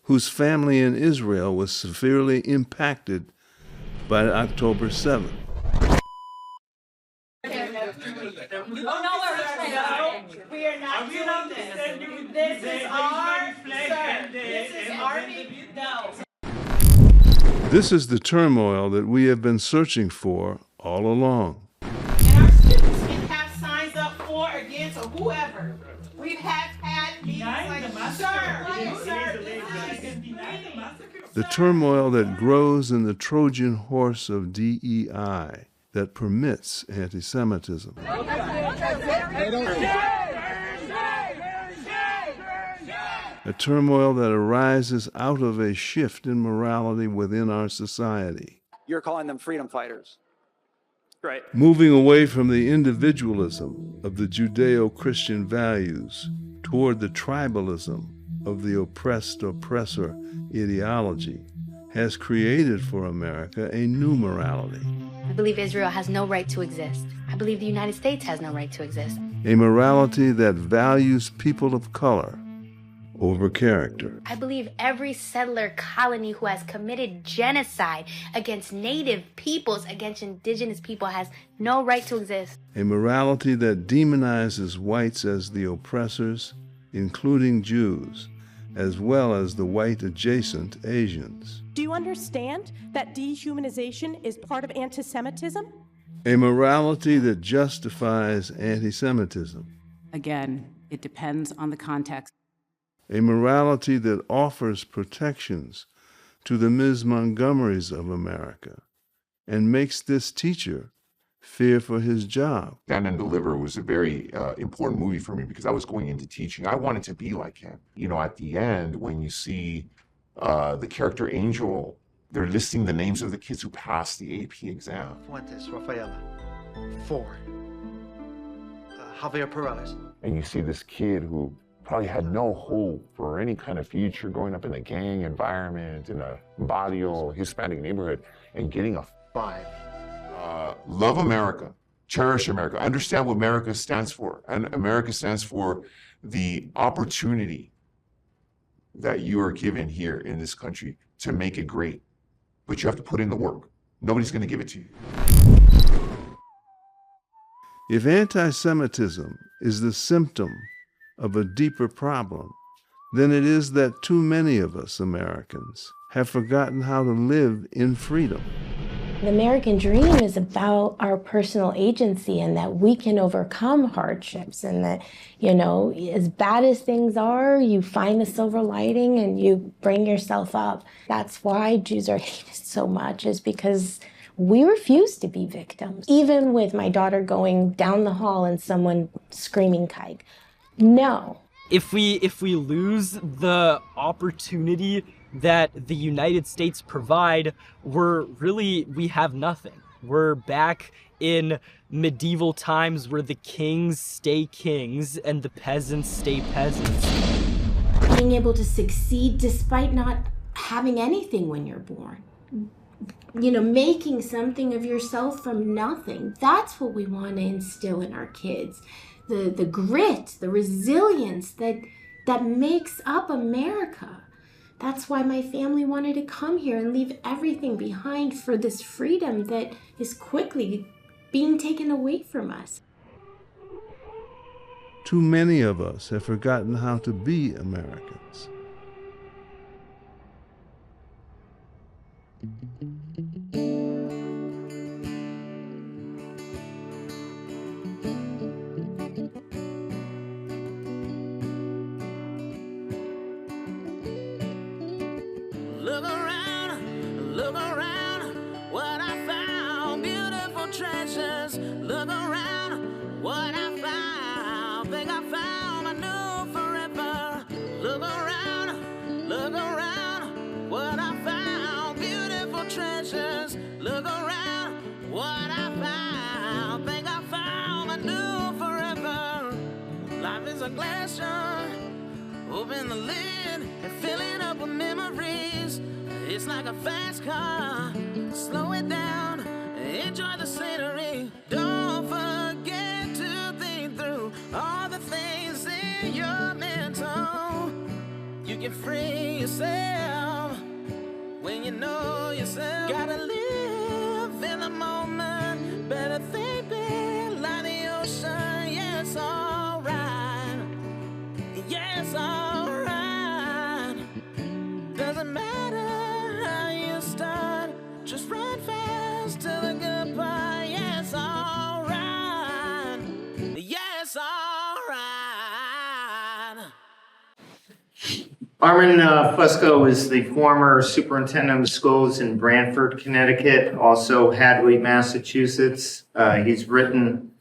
whose family in Israel was severely impacted by October 7th. We are not doing this. This is our, sir, this is our, no. This is the turmoil that we have been searching for all along. And our students can have signs up for, against, or whoever. We've had meetings like, sir, The turmoil that grows in the Trojan horse of DEI that permits anti-Semitism. A turmoil that arises out of a shift in morality within our society. You're calling them freedom fighters. Right. Moving away from the individualism of the Judeo-Christian values toward the tribalism of the oppressed oppressor ideology has created for America a new morality. I believe Israel has no right to exist. I believe the United States has no right to exist. A morality that values people of color over character. I believe every settler colony who has committed genocide against native peoples, against indigenous people, has no right to exist. A morality that demonizes whites as the oppressors, including Jews, as well as the white adjacent Asians. Do you understand that dehumanization is part of anti-Semitism? A morality that justifies anti-Semitism. Again, it depends on the context. A morality that offers protections to the Ms. Montgomerys of America and makes this teacher fear for his job. Stand and Deliver was a very important movie for me because I was going into teaching. I wanted to be like him. You know, at the end, when you see the character Angel, they're listing the names of the kids who passed the AP exam. Fuentes, Rafaela, 4. Javier Perales. And you see this kid who probably had no hope for any kind of future growing up in a gang environment, in a barrio, Hispanic neighborhood, and getting a 5. Love America, cherish America, understand what America stands for. And America stands for the opportunity that you are given here in this country to make it great. But you have to put in the work. Nobody's going to give it to you. If anti-Semitism is the symptom of a deeper problem, then it is that too many of us Americans have forgotten how to live in freedom. The American dream is about our personal agency and that we can overcome hardships and that, you know, as bad as things are, you find the silver lining and you bring yourself up. That's why Jews are hated so much, is because we refuse to be victims. Even with my daughter going down the hall and someone screaming kike. No. If we lose the opportunity that the United States provide, we have nothing. We're back in medieval times where the kings stay kings and the peasants stay peasants. Being able to succeed despite not having anything when you're born. You know, making something of yourself from nothing. That's what we want to instill in our kids. The grit, the resilience that makes up America. That's why my family wanted to come here and leave everything behind for this freedom that is quickly being taken away from us. Too many of us have forgotten how to be Americans. Look around, what I found, beautiful treasures. Look around, what I found, think I found a new forever. Look around, what I found, beautiful treasures. Look around, what I found, think I found a new forever. Life is a glacier, Open the lid and fill it up with memories. It's like a fast car. Slow it down, enjoy the scenery. Don't forget to think through all the things in your mental. You can free yourself when you know yourself. Gotta live in the moment. Better think big like the ocean. Yeah, it's alright. Yeah, it's alright. Doesn't matter how you start. Just run fast to the good part. Yeah, it's alright. Yeah, it's alright. Armin Fusco is the former superintendent of schools in Branford, Connecticut, also Hadley, Massachusetts. He's written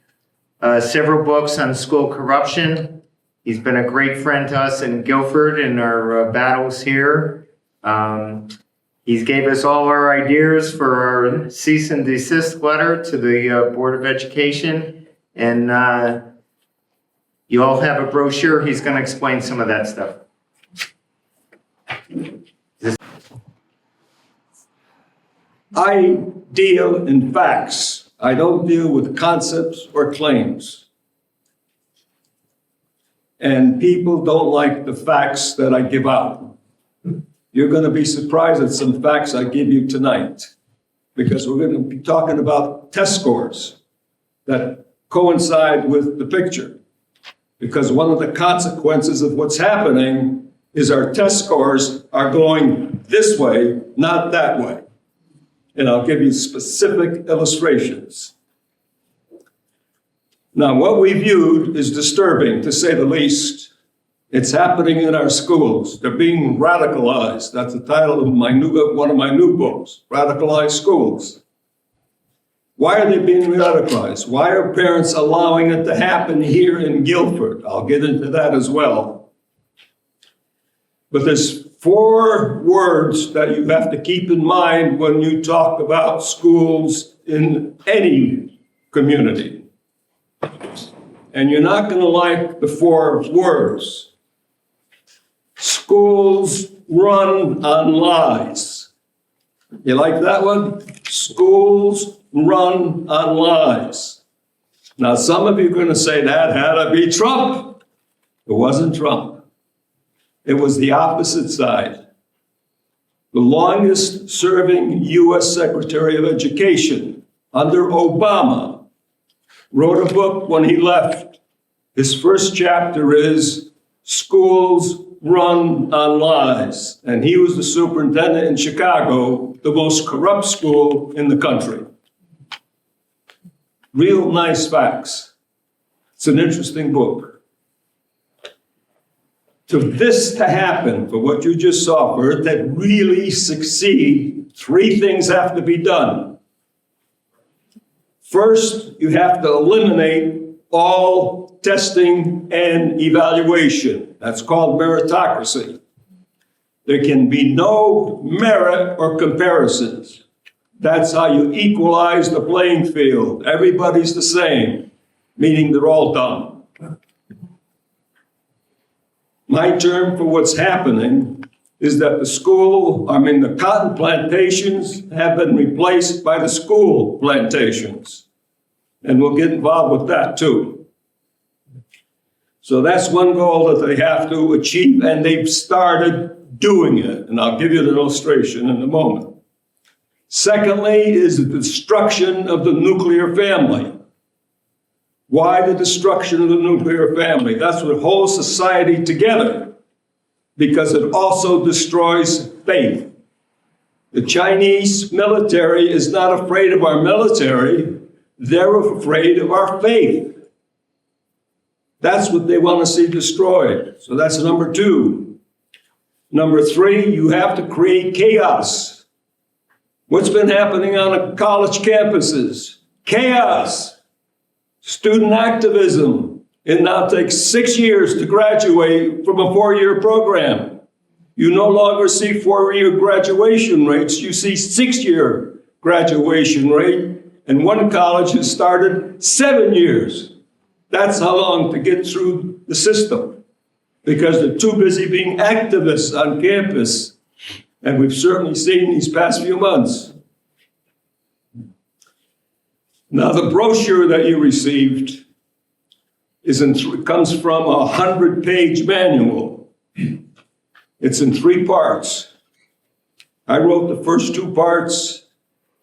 several books on school corruption. He's been a great friend to us in Guilford in our battles here. He gave us all our ideas for our cease and desist letter to the Board of Education. And you all have a brochure. He's going to explain some of that stuff. I deal in facts. I don't deal with concepts or claims. And people don't like the facts that I give out. You're going to be surprised at some facts I give you tonight, because we're going to be talking about test scores that coincide with the picture. Because one of the consequences of what's happening is our test scores are going this way, not that way. And I'll give you specific illustrations. Now, what we viewed is disturbing, to say the least. It's happening in our schools. They're being radicalized. That's the title of one of my new books, Radicalized Schools. Why are they being radicalized? Why are parents allowing it to happen here in Guilford? I'll get into that as well. But there's 4 words that you have to keep in mind when you talk about schools in any community. And you're not going to like the 4 words. Schools run on lies. You like that one? Schools run on lies. Now, some of you are going to say that had to be Trump. It wasn't Trump. It was the opposite side. The longest serving U.S. Secretary of Education under Obama wrote a book when he left. His first chapter is Schools Run on Lies. And he was the superintendent in Chicago, the most corrupt school in the country. Real nice facts. It's an interesting book. For this to happen, for what you just saw, for it to really succeed, 3 things have to be done. First, you have to eliminate all testing and evaluation. That's called meritocracy. There can be no merit or comparisons. That's how you equalize the playing field. Everybody's the same, meaning they're all dumb. My term for what's happening is that the cotton plantations have been replaced by the school plantations. And we'll get involved with that too. So that's one goal that they have to achieve, and they've started doing it. And I'll give you an illustration in a moment. Secondly is the destruction of the nuclear family. Why the destruction of the nuclear family? That's what holds society together, because it also destroys faith. The Chinese military is not afraid of our military. They're afraid of our faith. That's what they want to see destroyed. So that's number 2. Number 3, you have to create chaos. What's been happening on college campuses? Chaos. Student activism. It now takes 6 years to graduate from a 4-year program. You no longer see 4-year graduation rates, you see 6-year graduation rate, and one college has started 7 years. That's how long to get through the system. because they're too busy being activists on campus. And we've certainly seen these past few months. Now, the brochure that you received comes from a 100-page manual. It's in 3 parts. I wrote the first 2 parts,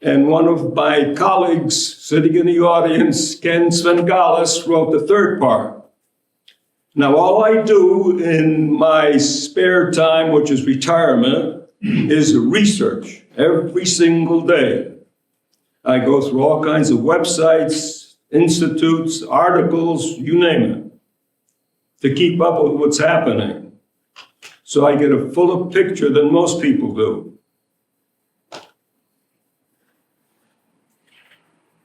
and one of my colleagues sitting in the audience, Ken Svengalis, wrote the 3rd part. Now, all I do in my spare time, which is retirement, is research every single day. I go through all kinds of websites, institutes, articles, you name it, to keep up with what's happening. So I get a fuller picture than most people do.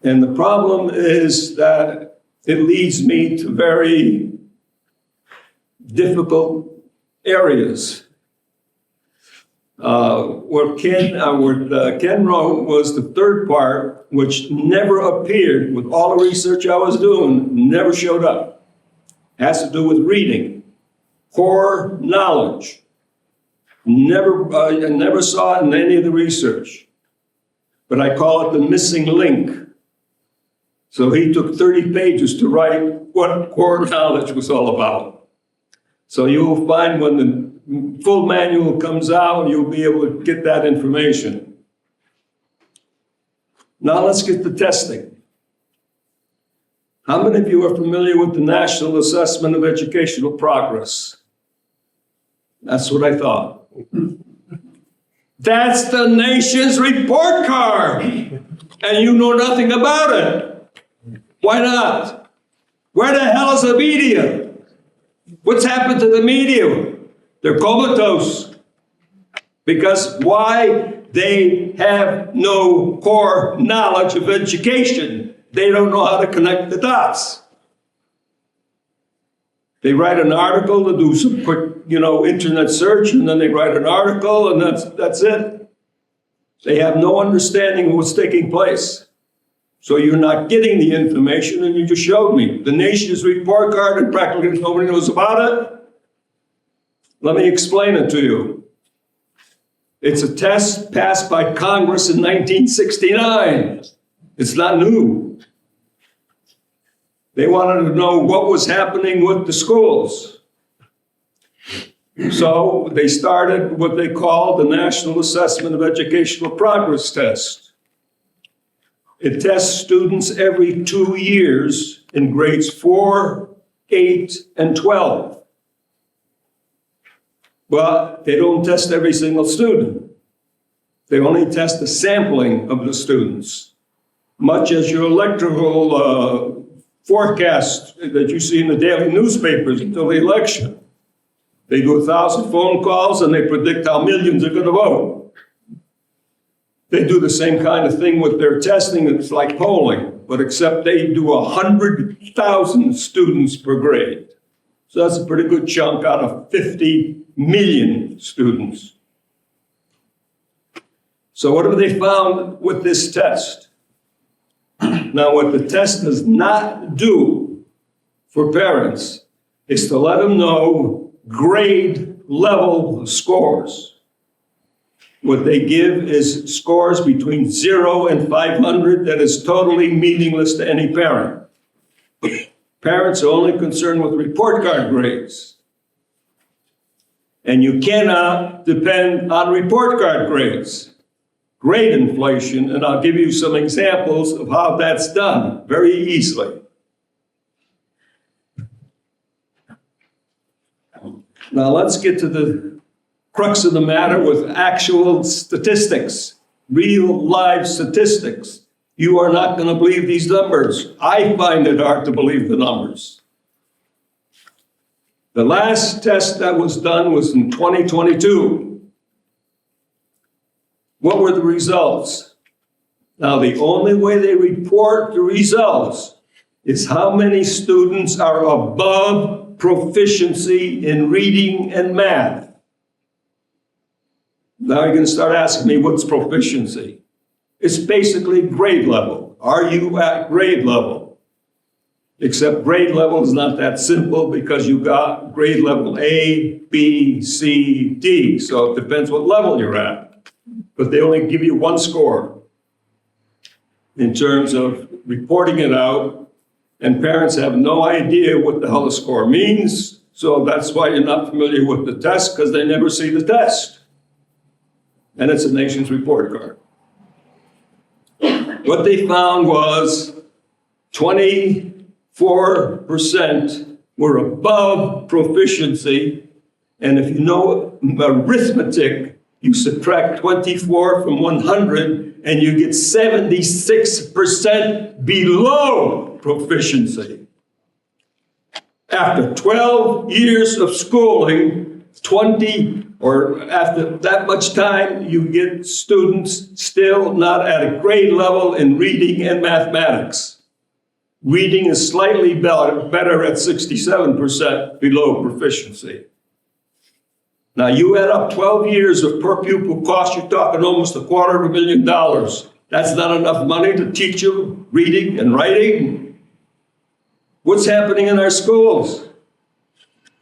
And the problem is that it leads me to very difficult areas. What Ken wrote was the 3rd part, which never appeared with all the research I was doing, never showed up. It has to do with reading, core knowledge. I never saw it in any of the research, but I call it the missing link. So he took 30 pages to write what core knowledge was all about. So you'll find when the full manual comes out, you'll be able to get that information. Now let's get to testing. How many of you are familiar with the National Assessment of Educational Progress? That's what I thought. That's the nation's report card, and you know nothing about it. Why not? Where the hell is the media? What's happened to the media? They're comatose. Because why? They have no core knowledge of education. They don't know how to connect the dots. They write an article to do some quick, internet search, and then they write an article, and that's it. They have no understanding of what's taking place. So you're not getting the information, and you just showed me. The nation's report card, and practically nobody knows about it. Let me explain it to you. It's a test passed by Congress in 1969. It's not new. They wanted to know what was happening with the schools. So they started what they call the National Assessment of Educational Progress Test. It tests students every 2 years in grades 4, 8, and 12. But they don't test every single student. They only test a sampling of the students, much as your electoral forecast that you see in the daily newspapers until the election. They do 1,000 phone calls and they predict how millions are going to vote. They do the same kind of thing with their testing. It's like polling, but except they do 100,000 students per grade. So that's a pretty good chunk out of 50 million students. So what have they found with this test? Now, what the test does not do for parents is to let them know grade level scores. What they give is scores between 0 and 500 that is totally meaningless to any parent. Parents are only concerned with report card grades. And you cannot depend on report card grades. Grade inflation, and I'll give you some examples of how that's done very easily. Now let's get to the crux of the matter with actual statistics, real live statistics. You are not going to believe these numbers. I find it hard to believe the numbers. The last test that was done was in 2022. What were the results? Now, the only way they report the results is how many students are above proficiency in reading and math. Now you're going to start asking me, what's proficiency? It's basically grade level. Are you at grade level? Except grade level is not that simple because you got grade level A, B, C, D. So it depends what level you're at. But they only give you one score in terms of reporting it out. And parents have no idea what the hell a score means. So that's why you're not familiar with the test, because they never see the test. And it's a nation's report card. What they found was 24% were above proficiency. And if you know arithmetic, you subtract 24 from 100 and you get 76% below proficiency. After 12 years of schooling, after that much time, you get students still not at a grade level in reading and mathematics. Reading is slightly better at 67% below proficiency. Now you add up 12 years of per pupil cost, you're talking almost $250,000. That's not enough money to teach you reading and writing. What's happening in our schools?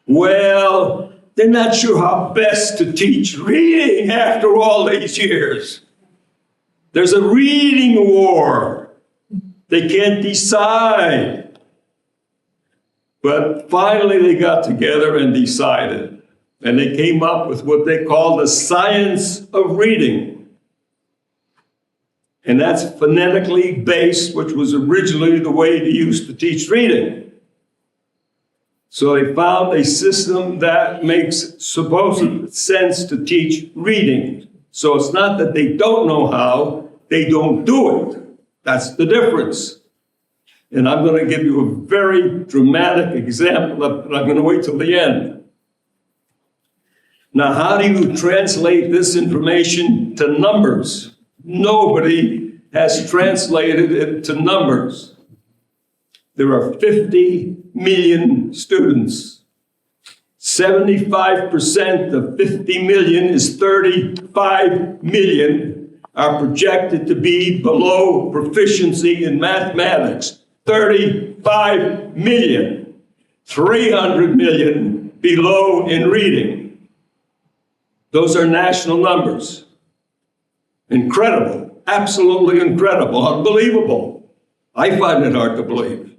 Well, they're not sure how best to teach reading after all these years. There's a reading war. They can't decide. But finally they got together and decided. And they came up with what they call the science of reading. And that's phonetically based, which was originally the way they used to teach reading. So they found a system that makes supposed sense to teach reading. So it's not that they don't know how, they don't do it. That's the difference. And I'm going to give you a very dramatic example, but I'm going to wait till the end. Now, how do you translate this information to numbers? Nobody has translated it to numbers. There are 50 million students. 75% of 50 million is 35 million are projected to be below proficiency in mathematics. 35 million. 300 million below in reading. Those are national numbers. Incredible, absolutely incredible, unbelievable. I find it hard to believe.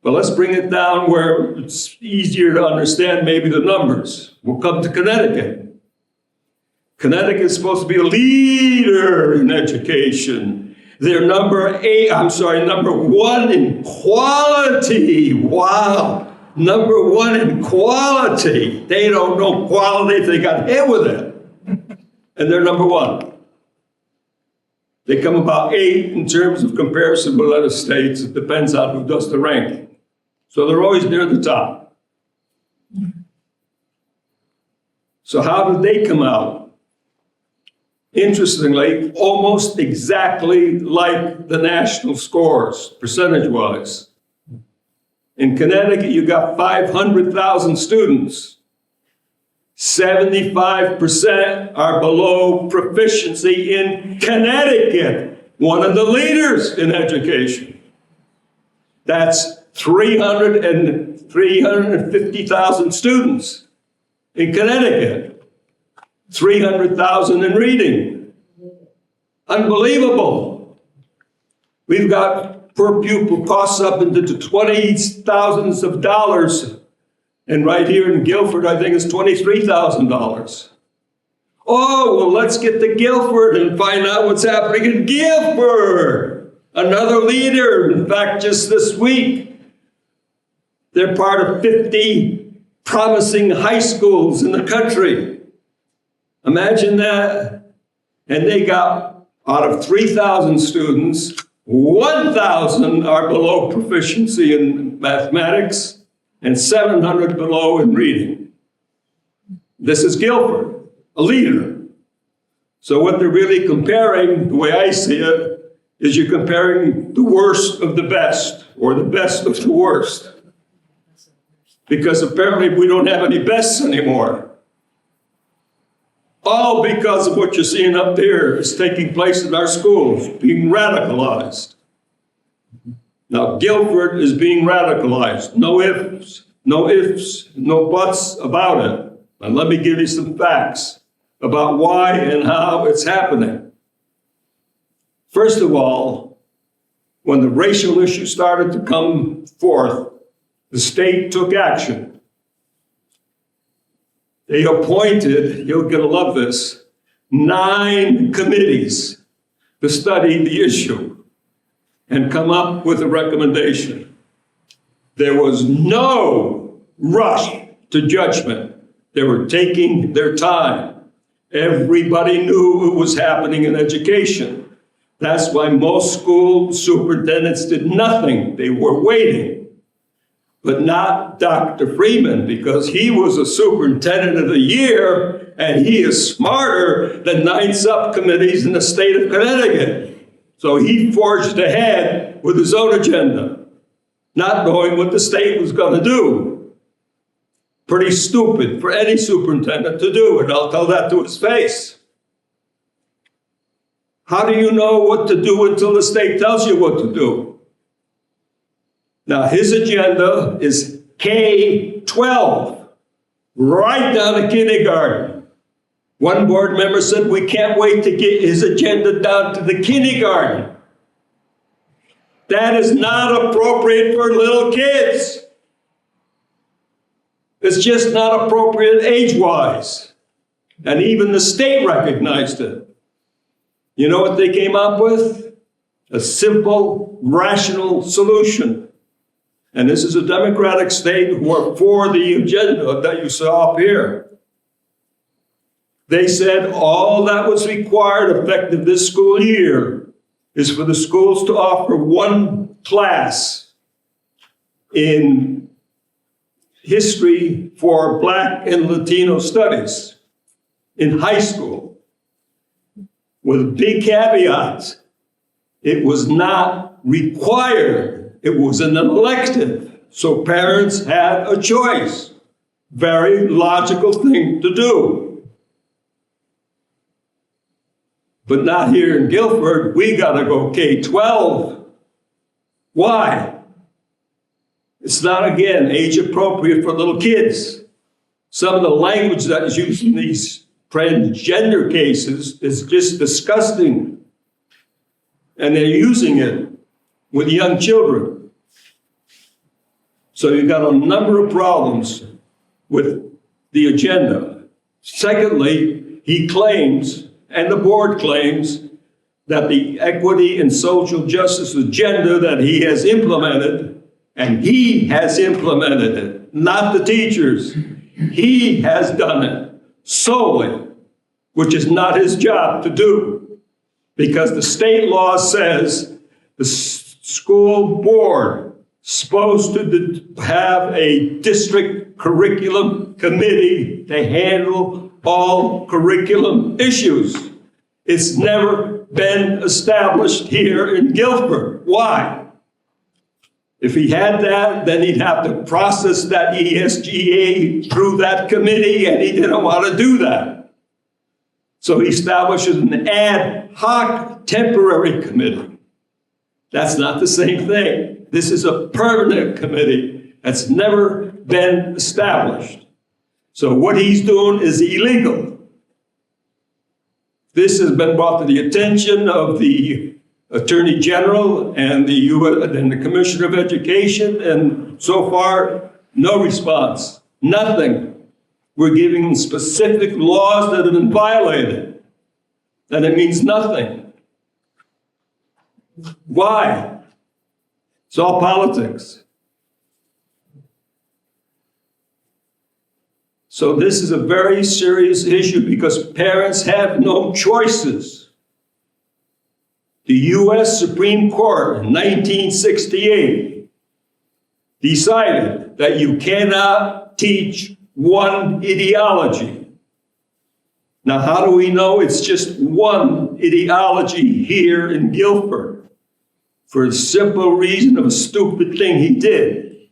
But let's bring it down where it's easier to understand maybe the numbers. We'll come to Connecticut. Connecticut is supposed to be a leader in education. They're number one in quality. Wow. Number one in quality. They don't know quality if they got hit with it. And they're number one. They come about 8 in terms of comparison with other states. It depends on who does the ranking. So they're always near the top. So how did they come out? Interestingly, almost exactly like the national scores, percentage-wise. In Connecticut, you got 500,000 students. 75% are below proficiency in Connecticut, one of the leaders in education. That's 350,000 students in Connecticut. 300,000 in reading. Unbelievable. We've got per pupil costs up into the $20,000s of dollars. And right here in Guilford, I think it's $23,000. Oh, well, let's get to Guilford and find out what's happening in Guilford. Another leader. In fact, just this week, they're part of 50 promising high schools in the country. Imagine that. And they got, out of 3,000 students, 1,000 are below proficiency in mathematics and 700 below in reading. This is Guilford, a leader. So what they're really comparing, the way I see it, is you're comparing the worst of the best, or the best of the worst. Because apparently we don't have any bests anymore. All because of what you're seeing up there is taking place in our schools, being radicalized. Now, Guilford is being radicalized. No ifs, no buts about it. And let me give you some facts about why and how it's happening. First of all, when the racial issue started to come forth, the state took action. They appointed, you're going to love this, 9 committees to study the issue and come up with a recommendation. There was no rush to judgment. They were taking their time. Everybody knew it was happening in education. That's why most school superintendents did nothing. They were waiting. But not Dr. Freeman, because he was a superintendent of the year, and he is smarter than 9 subcommittees in the state of Connecticut. So he forged ahead with his own agenda, not knowing what the state was going to do. Pretty stupid for any superintendent to do, and I'll tell that to his face. How do you know what to do until the state tells you what to do? Now, his agenda is K-12, right down to kindergarten. One board member said, we can't wait to get his agenda down to the kindergarten. That is not appropriate for little kids. It's just not appropriate age-wise. And even the state recognized it. You know what they came up with? A simple, rational solution. And this is a Democratic state who are for the agenda that you saw up here. They said all that was required effective this school year is for the schools to offer 1 class in history for Black and Latino studies in high school. With a big caveat, it was not required. It was an elective. So parents had a choice. Very logical thing to do. But not here in Guilford. We got to go K-12. Why? It's not, again, age appropriate for little kids. Some of the language that is used in these transgender cases is just disgusting. And they're using it with young children. So you've got a number of problems with the agenda. Secondly, he claims, and the board claims, that the equity and social justice agenda that he has implemented, and he has implemented it, not the teachers. He has done it solely, which is not his job to do, because the state law says the school board is supposed to have a district curriculum committee to handle all curriculum issues. It's never been established here in Guilford. Why? If he had that, then he'd have to process that ESGA through that committee, and he didn't want to do that. So he establishes an ad hoc temporary committee. That's not the same thing. This is a permanent committee that's never been established. So what he's doing is illegal. This has been brought to the attention of the Attorney General and the Commissioner of Education, and so far, no response, nothing. We're giving them specific laws that have been violated, and it means nothing. Why? It's all politics. So this is a very serious issue because parents have no choices. The U.S. Supreme Court in 1968 decided that you cannot teach one ideology. Now, how do we know it's just one ideology here in Guilford? For the simple reason of a stupid thing he did.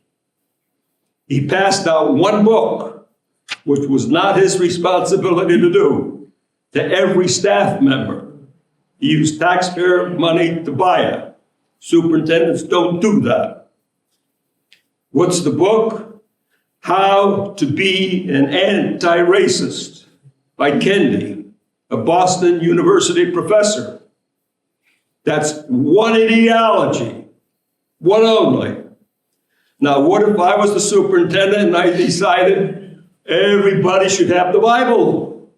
He passed out one book, which was not his responsibility to do, to every staff member. He used taxpayer money to buy it. Superintendents don't do that. What's the book? How to Be an Anti-Racist by Kendi, a Boston University professor. That's one ideology, one only. Now, what if I was the superintendent and I decided everybody should have the Bible?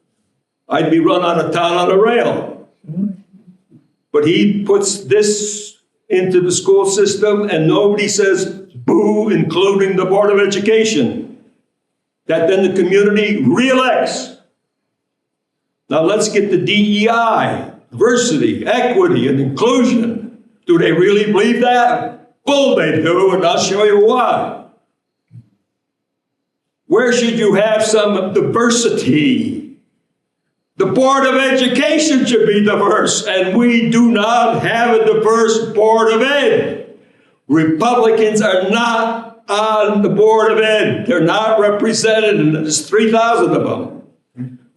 I'd be run out of town on a rail. But he puts this into the school system and nobody says boo, including the Board of Education, that then the community re-elects. Now let's get the DEI, diversity, equity, and inclusion. Do they really believe that? Bull, they do, and I'll show you why. Where should you have some diversity? The Board of Education should be diverse, and we do not have a diverse Board of Ed. Republicans are not on the Board of Ed. They're not represented, and there's 3,000 of them.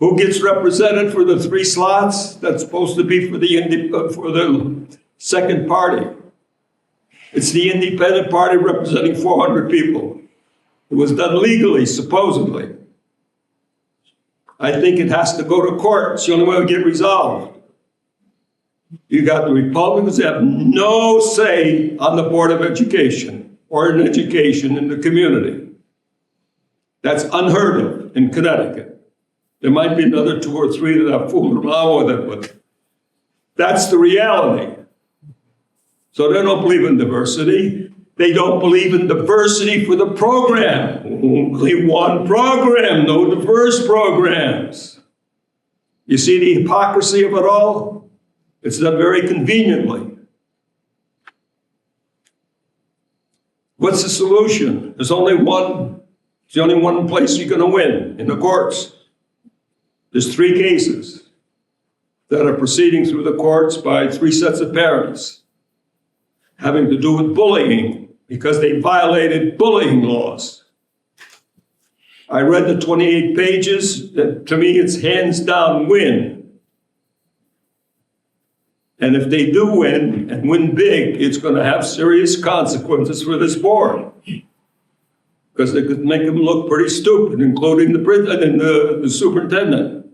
Who gets represented for the 3 slots? That's supposed to be for the second party. It's the independent party representing 400 people. It was done legally, supposedly. I think it has to go to court. It's the only way it'll get resolved. You got the Republicans that have no say on the Board of Education or in education in the community. That's unheard of in Connecticut. There might be another 2 or 3 that have fooled around with it, but that's the reality. So they don't believe in diversity. They don't believe in diversity for the program. Only one program, no diverse programs. You see the hypocrisy of it all? It's done very conveniently. What's the solution? There's only one. It's the only one place you're going to win, in the courts. There's 3 cases that are proceeding through the courts by 3 sets of parents having to do with bullying because they violated bullying laws. I read the 28 pages. To me, it's hands down win. And if they do win and win big, it's going to have serious consequences for this board. Because they could make them look pretty stupid, including the superintendent.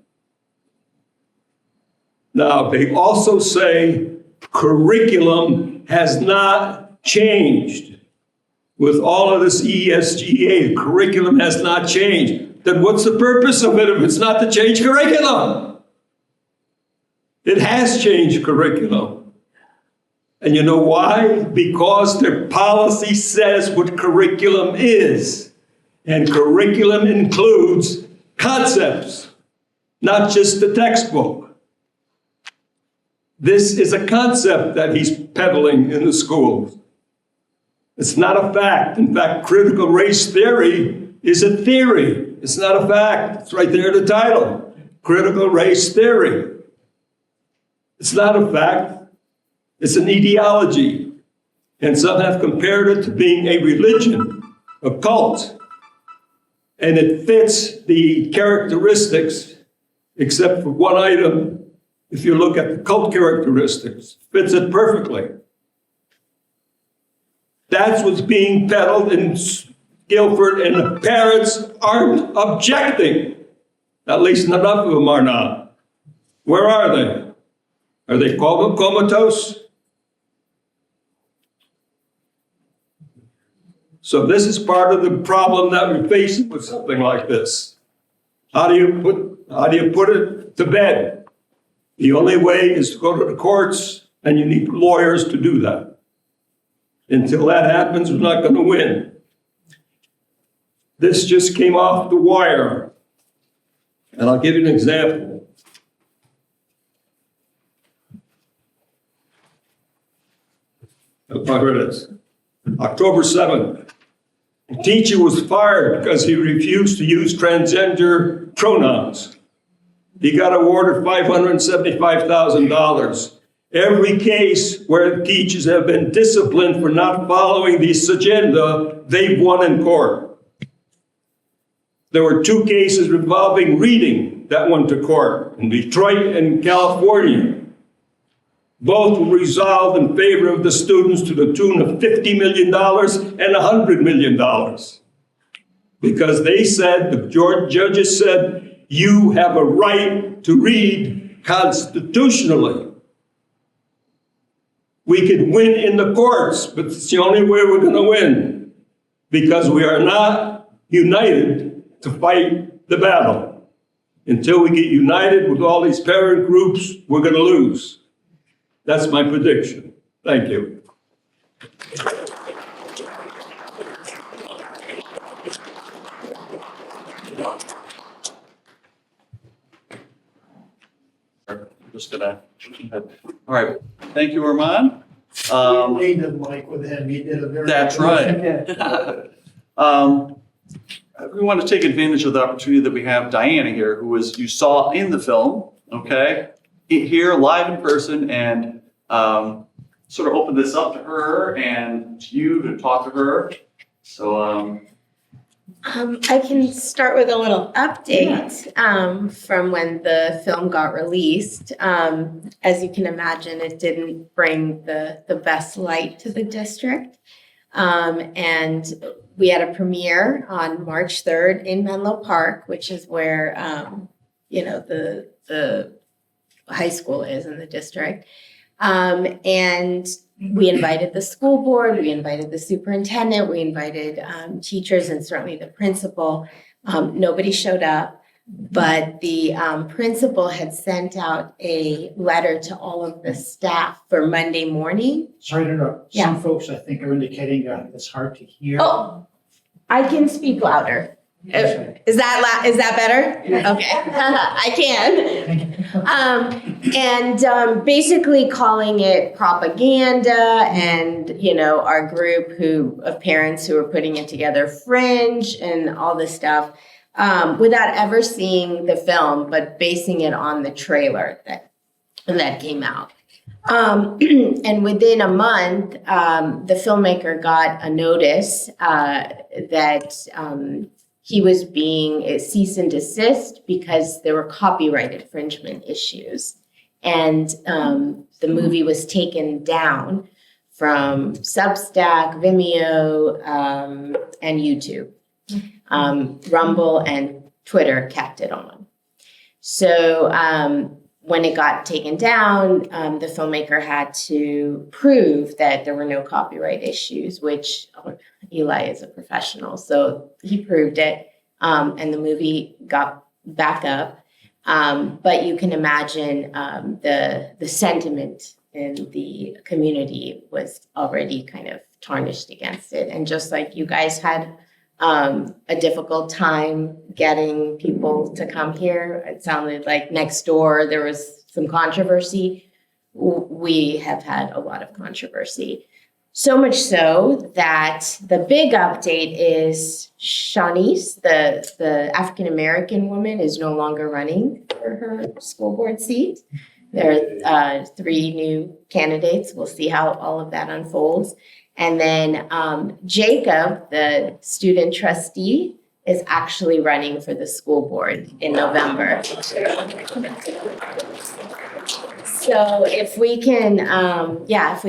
Now, they also say curriculum has not changed. With all of this ESGA, curriculum has not changed. Then what's the purpose of it if it's not to change curriculum? It has changed curriculum. And you know why? Because their policy says what curriculum is. And curriculum includes concepts, not just the textbook. This is a concept that he's peddling in the schools. It's not a fact. In fact, critical race theory is a theory. It's not a fact. It's right there in the title. Critical race theory. It's not a fact. It's an ideology. And some have compared it to being a religion, a cult. And it fits the characteristics, except for one item. If you look at the cult characteristics, fits it perfectly. That's what's being peddled in Guilford, and the parents aren't objecting. At least enough of them are not. Where are they? Are they comatose? So this is part of the problem that we face with something like this. How do you put it to bed? The only way is to go to the courts, and you need lawyers to do that. Until that happens, we're not going to win. This just came off the wire. And I'll give you an example. Here it is. October 7th. A teacher was fired because he refused to use transgender pronouns. He got awarded $575,000. Every case where teachers have been disciplined for not following this agenda, they've won in court. There were 2 cases involving reading that went to court in Detroit and California. both were resolved in favor of the students to the tune of $50 million and $100 million. Because they said, the judges said, you have a right to read constitutionally. We could win in the courts, but it's the only way we're going to win, because we are not united to fight the battle. Until we get united with all these parent groups, we're going to lose. That's my prediction. Thank you. Just gonna. All right. Thank you, Armand. Lead the mic with him. He did a very. That's right. We want to take advantage of the opportunity that we have Diana here, who was you saw in the film. Okay, here live in person, and sort of open this up to her and to you to talk to her. So. I can start with a little update from when the film got released. As you can imagine, it didn't bring the best light to the district. And we had a premiere on March 3rd in Menlo Park, which is where, the high school is in the district. And we invited the school board, we invited the superintendent, we invited teachers and certainly the principal. Nobody showed up, but the principal had sent out a letter to all of the staff for Monday morning. Sorry to interrupt. Yeah. Some folks, I think, are indicating it's hard to hear. Oh, I can speak louder. Is that better? Yeah. Okay, I can. Basically calling it propaganda, and our group of parents who are putting it together, Fringe, and all this stuff, without ever seeing the film, but basing it on the trailer that came out. And within a month, the filmmaker got a notice that he was being cease and desist because there were copyright infringement issues. And the movie was taken down from Substack, Vimeo, and YouTube. Rumble and Twitter kept it on. So when it got taken down, the filmmaker had to prove that there were no copyright issues, which Eli is a professional, so he proved it, and the movie got back up. But you can imagine the sentiment in the community was already kind of tarnished against it. And just like you guys had a difficult time getting people to come here, it sounded like next door there was some controversy. We have had a lot of controversy. So much so that the big update is Shanice, the African-American woman, is no longer running for her school board seat. There are 3 new candidates. We'll see how all of that unfolds. And then Jacob, the student trustee, is actually running for the school board in November. So if we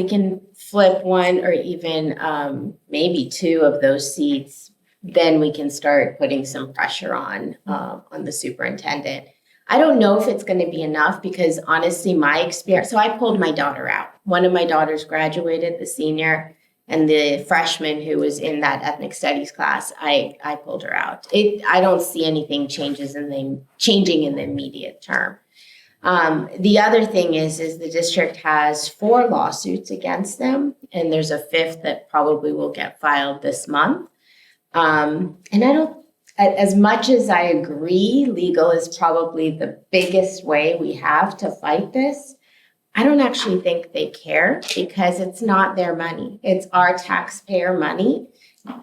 can flip 1 or even maybe 2 of those seats, then we can start putting some pressure on the superintendent. I don't know if it's going to be enough because honestly, my experience, so I pulled my daughter out. One of my daughters graduated, the senior, and the freshman who was in that ethnic studies class, I pulled her out. I don't see anything changing in the immediate term. The other thing is the district has 4 lawsuits against them, and there's a 5th that probably will get filed this month. And I don't, as much as I agree, legal is probably the biggest way we have to fight this. I don't actually think they care because it's not their money. It's our taxpayer money,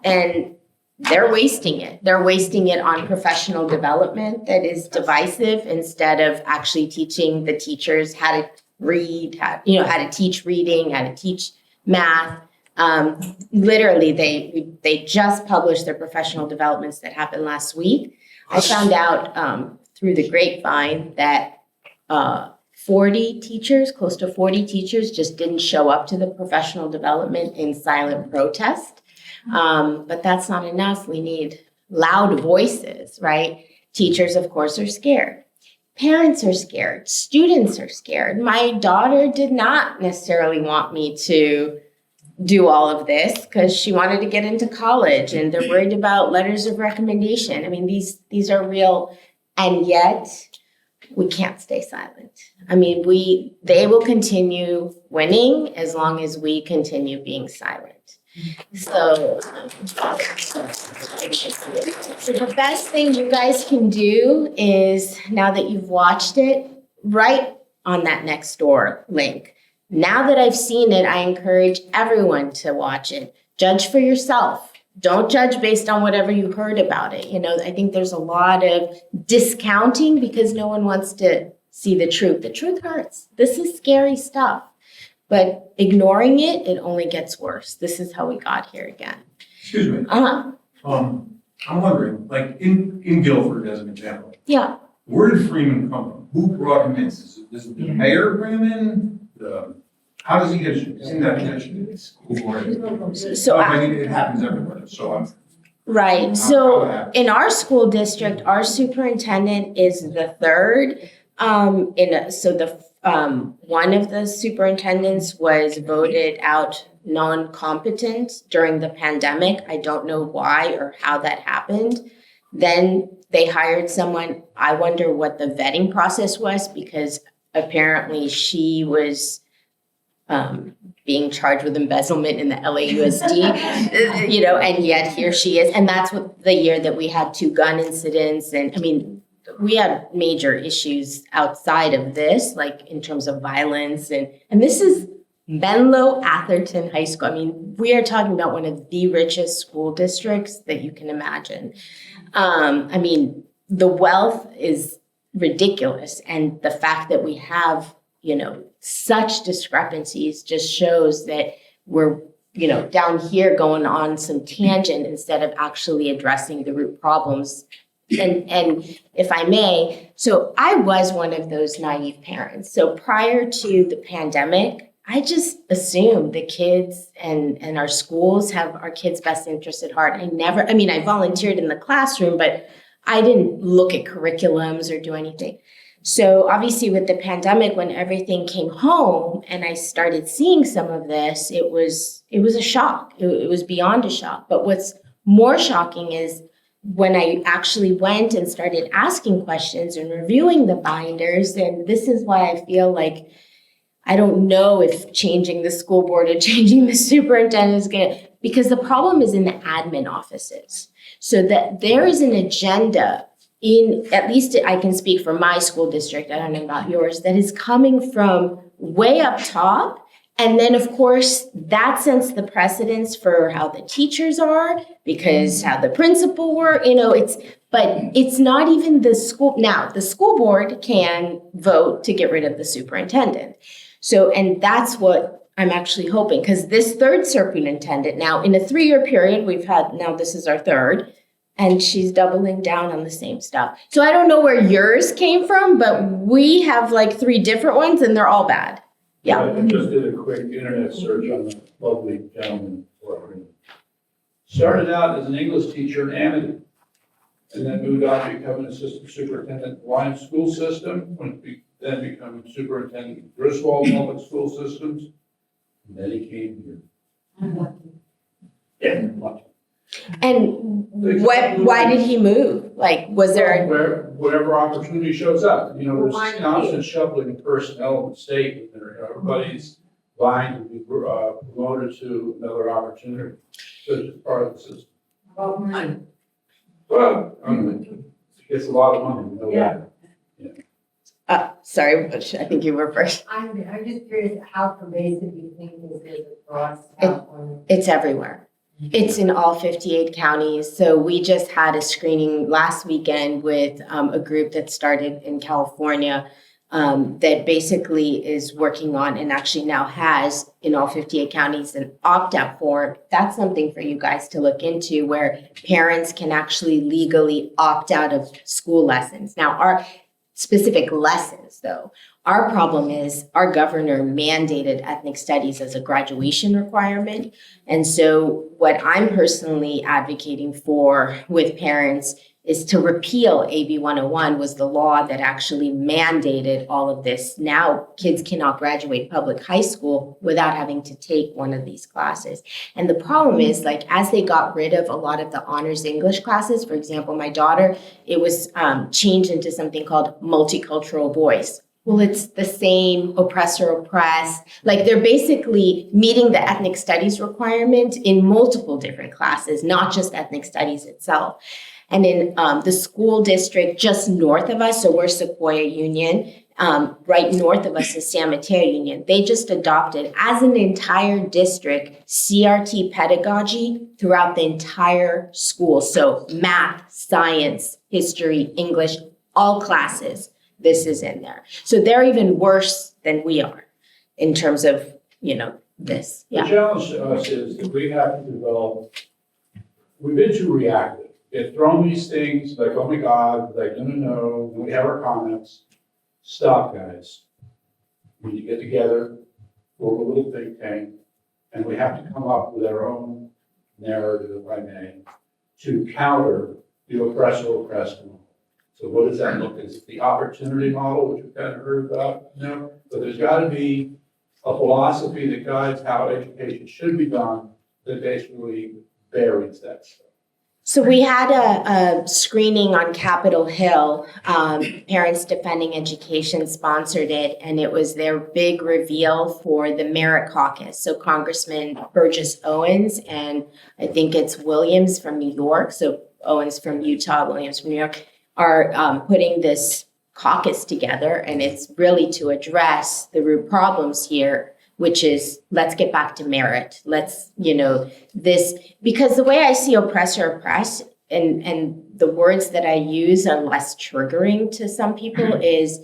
and they're wasting it. They're wasting it on professional development that is divisive instead of actually teaching the teachers how to read, how to teach reading, how to teach math. Literally, they just published their professional developments that happened last week. I found out through the grapevine that 40 teachers, close to 40 teachers just didn't show up to the professional development in silent protest. But that's not enough. We need loud voices, right? Teachers, of course, are scared. Parents are scared. Students are scared. My daughter did not necessarily want me to do all of this because she wanted to get into college and they're worried about letters of recommendation. I mean, these are real, and yet we can't stay silent. I mean, they will continue winning as long as we continue being silent. So the best thing you guys can do is, now that you've watched it, write on that Nextdoor link. Now that I've seen it, I encourage everyone to watch it. Judge for yourself. Don't judge based on whatever you heard about it. You know, I think there's a lot of discounting because no one wants to see the truth. The truth hurts. This is scary stuff. But ignoring it, it only gets worse. This is how we got here again. Excuse me. I'm wondering, like in Guilford as an example. Yeah. Where did Freeman come from? Who brought him in? Does the mayor bring him in? How does he get in that position? So I mean, it happens everywhere. So I'm right. So in our school district, our superintendent is the third. One of the superintendents was voted out non-competent during the pandemic. I don't know why or how that happened. Then they hired someone. I wonder what the vetting process was, because apparently she was being charged with embezzlement in the LAUSD, you know, and yet here she is. And that's what the year that we had 2 gun incidents. And I mean, we had major issues outside of this, like in terms of violence. And this is Menlo Atherton High School. I mean, we are talking about one of the richest school districts that you can imagine. I mean, the wealth is ridiculous. And the fact that we have, you know, such discrepancies just shows that we're, you know, down here going on some tangent instead of actually addressing the root problems. And if I may, so I was one of those naive parents. So prior to the pandemic, I just assumed the kids and our schools have our kids' best interests at heart. I volunteered in the classroom, but I didn't look at curriculums or do anything. So obviously with the pandemic, when everything came home and I started seeing some of this, it was a shock. It was beyond a shock. But what's more shocking is when I actually went and started asking questions and reviewing the binders, and this is why I feel like I don't know if changing the school board or changing the superintendent is going to, because the problem is in the admin offices. So that there is an agenda at least I can speak for my school district, I don't know about yours, that is coming from way up top. And then, of course, that sets the precedence for how the teachers are, because how the principal were, you know, but it's not even the school. Now, the school board can vote to get rid of the superintendent. So, and that's what I'm actually hoping, because this third superintendent now, in a 3-year period, now this is our third, and she's doubling down on the same stuff. So I don't know where yours came from, but we have like 3 different ones and they're all bad. Yeah. I just did a quick internet search on the lovely gentleman. Started out as an English teacher in Amity, and then moved on to become an assistant superintendent in Lyon School System, then become superintendent of Griswold Public School Systems, and then he came here. Yeah, lucky. And why did he move? Like, was there? Whatever opportunity shows up. You know, there's constant shuffling of personnel in the state. Everybody's vying to be promoted to another opportunity. So it's just part of the system. About money. Well, it's a lot of money. You know that. Sorry, I think you were first. I'm just curious how pervasive you think this is across California. It's everywhere. It's in all 58 counties. So we just had a screening last weekend with a group that started in California that basically is working on and actually now has in all 58 counties an opt-out form. That's something for you guys to look into, where parents can actually legally opt out of school lessons. Now, our specific lessons, though, Our problem is our governor mandated ethnic studies as a graduation requirement. And so what I'm personally advocating for with parents is to repeal AB 101 was the law that actually mandated all of this. Now kids cannot graduate public high school without having to take one of these classes. And the problem is, like, as they got rid of a lot of the honors English classes, for example, my daughter, it was changed into something called multicultural boys. Well, it's the same oppressor oppressed. Like, they're basically meeting the ethnic studies requirement in multiple different classes, not just ethnic studies itself. And in the school district just north of us, so we're Sequoia Union, right north of us is San Mateo Union. They just adopted, as an entire district, CRT pedagogy throughout the entire school. So math, science, history, English, all classes. This is in there. So they're even worse than we are in terms of, this. The challenge to us is that we have to develop, we've been too reactive. We've thrown these things like, oh my God, like, no, we have our comments. Stop, guys. We need to get together, form a little think tank, and we have to come up with our own narrative, if I may, to counter the oppressor-oppressed model. So what does that look like? Is it the opportunity model, which we've kind of heard about? No, but there's got to be a philosophy that guides how education should be done that basically buries that stuff. So we had a screening on Capitol Hill. Parents Defending Education sponsored it, and it was their big reveal for the Merit Caucus. So Congressman Burgess Owens, and I think it's Williams from New York, so Owens from Utah, Williams from New York, are putting this caucus together, and it's really to address the root problems here, which is, let's get back to merit. Let's, this, because the way I see oppressor oppressed, and the words that I use are less triggering to some people, is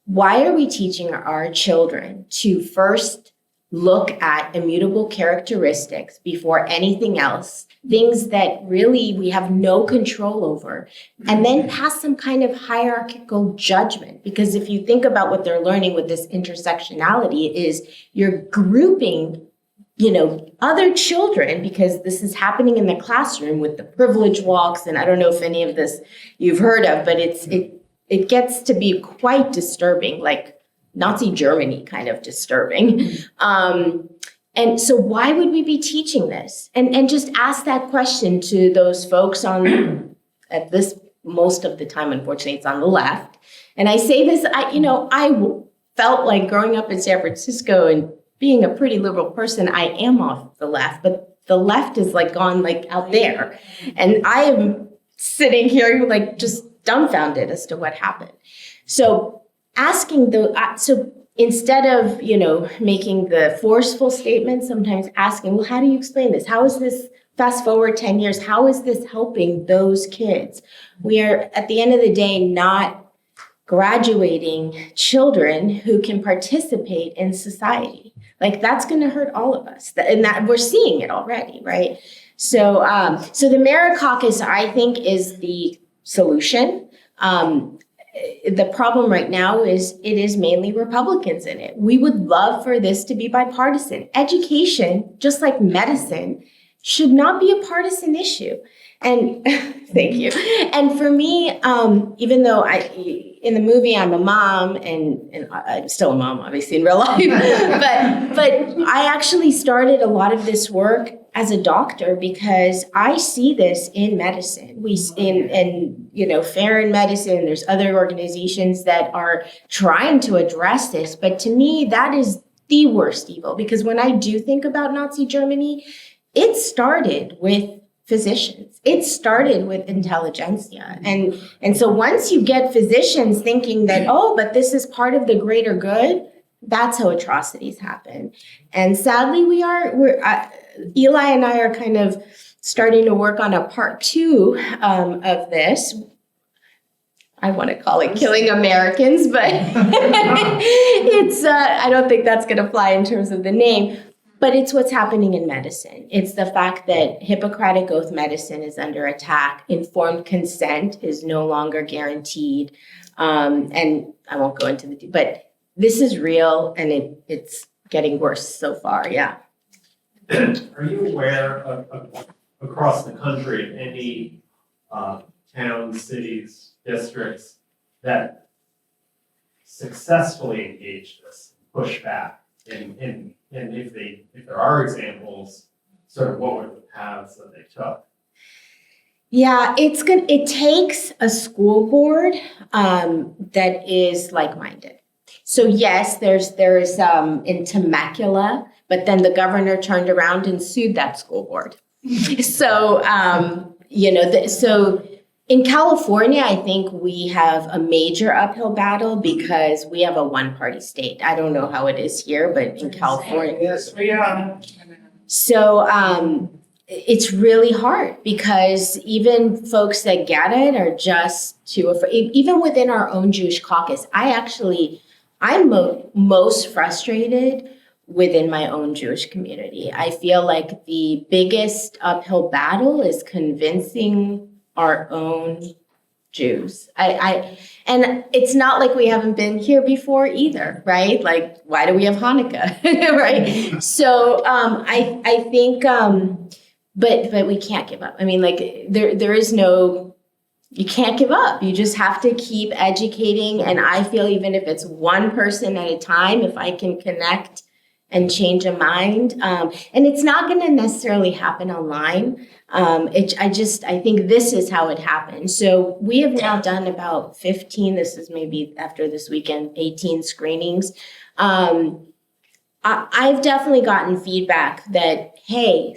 why are we teaching our children to first look at immutable characteristics before anything else, things that really we have no control over, and then pass some kind of hierarchical judgment? Because if you think about what they're learning with this intersectionality is you're grouping, other children, because this is happening in the classroom with the privilege walks, and I don't know if any of this you've heard of, but it gets to be quite disturbing, like Nazi Germany kind of disturbing. And so why would we be teaching this? And just ask that question to those folks at this, most of the time, unfortunately, it's on the left. And I say this, I felt like growing up in San Francisco and being a pretty liberal person, I am off the left, but the left is like gone like out there. And I am sitting here like just dumbfounded as to what happened. So asking so instead of, making the forceful statements, sometimes asking, well, how do you explain this? How is this, fast forward 10 years, how is this helping those kids? We are, at the end of the day, not graduating children who can participate in society. Like, that's going to hurt all of us. And that we're seeing it already, right? So, so the Merit Caucus, I think, is the solution. The problem right now is it is mainly Republicans in it. We would love for this to be bipartisan. Education, just like medicine, should not be a partisan issue. And thank you. And for me, even though in the movie I'm a mom, and I'm still a mom, obviously, in real life, but I actually started a lot of this work as a doctor because I see this in medicine. Fair in Medicine, there's other organizations that are trying to address this. But to me, that is the worst evil, because when I do think about Nazi Germany, it started with physicians. It started with intelligentsia. And so once you get physicians thinking that, oh, but this is part of the greater good, that's how atrocities happen. And sadly, Eli and I are kind of starting to work on a part 2 of this. I want to call it Killing Americans, but it's I don't think that's going to fly in terms of the name. But it's what's happening in medicine. It's the fact that Hippocratic Oath medicine is under attack. Informed consent is no longer guaranteed. And I won't go into but this is real and it's getting worse so far. Yeah. Are you aware of across the country, any towns, cities, districts that successfully engage this, push back? And if there are examples, sort of what were the paths that they took? Yeah, it's good. It takes a school board that is like-minded. So yes, there's in Temecula, but then the governor turned around and sued that school board. So so in California, I think we have a major uphill battle because we have a one-party state. I don't know how it is here, but in California, Yes, we are. so it's really hard because even folks that get it are just too afraid. Even within our own Jewish caucus, I'm most frustrated within my own Jewish community. I feel like the biggest uphill battle is convincing our own Jews. And it's not like we haven't been here before either, right? Like, why do we have Hanukkah, right? So I think, but we can't give up. I mean, like there is no, you can't give up. You just have to keep educating. And I feel even if it's one person at a time, if I can connect and change a mind, and it's not going to necessarily happen online. I think this is how it happens. So we have now done about 15, this is maybe after this weekend, 18 screenings. I've definitely gotten feedback that, hey,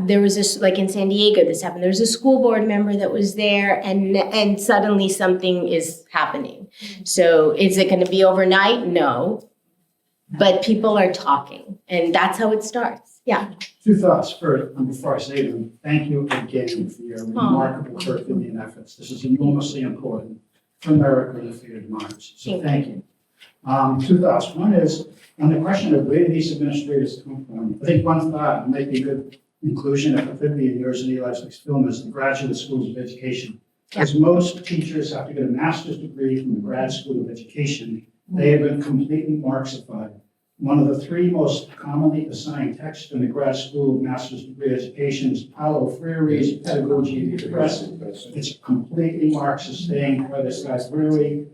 there was this, like in San Diego, this happened. There was a school board member that was there and suddenly something is happening. So is it going to be overnight? No. But people are talking, and that's how it starts. Yeah. Two thoughts first, before I say them. Thank you again for your remarkable Herculean efforts. This is enormously important for America and for your democracy. So thank you. Two thoughts. One is on the question of where these administrators come from. I think one thought might be good inclusion, if it could be in yours and Eli's next film, is the graduate schools of education. Because most teachers have to get a master's degree from the grad school of education. They have been completely Marxified. One of the three most commonly assigned texts in the grad school of master's degree education is Paulo Freire's Pedagogy of the Progressive. It's completely Marxist thing by this guy Freire.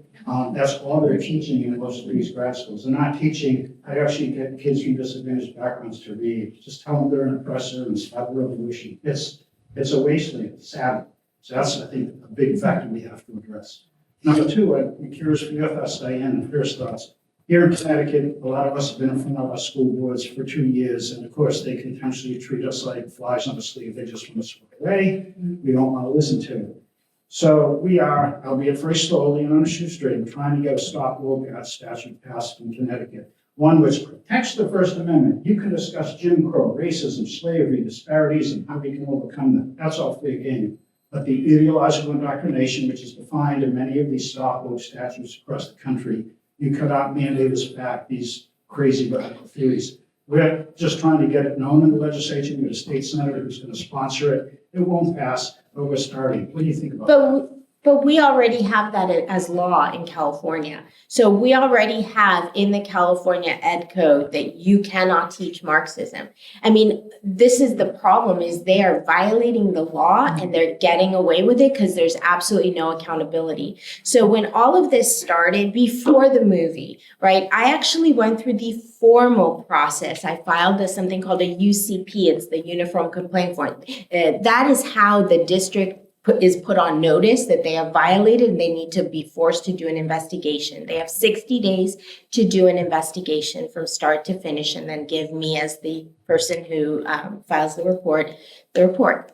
That's all they're teaching in most of these grad schools. They're not teaching how to actually get kids from disadvantaged backgrounds to read. Just tell them they're an oppressor and stop the revolution. It's a wasteland, it's sad. So that's, I think, a big factor we have to address. Number two, I'd be curious for your thoughts, Diane, and first thoughts. Here in Connecticut, a lot of us have been in front of our school boards for 2 years, and of course, they continuously treat us like flies on the sleeve. They just want us to walk away. We don't want to listen to it. So we are, albeit very slowly and on a shoestring, trying to get a stop Lockout statute passed in Connecticut, one which protects the First Amendment. You can discuss Jim Crow, racism, slavery, disparities, and how we can overcome them. That's all fair game. But the ideological indoctrination, which is defined in many of these stop woke statutes across the country, you cannot mandate as fact these crazy radical theories. We're just trying to get it known in the legislature. We have a state senator who's going to sponsor it. It won't pass, but we're starting. What do you think about that? But we already have that as law in California. So we already have in the California Ed Code that you cannot teach Marxism. I mean, this is the problem, is they are violating the law and they're getting away with it because there's absolutely no accountability. So when all of this started before the movie, right, I actually went through the formal process. I filed something called a UCP. It's the Uniform Complaint Form. That is how the district is put on notice that they have violated and they need to be forced to do an investigation. They have 60 days to do an investigation from start to finish and then give me, as the person who files the report.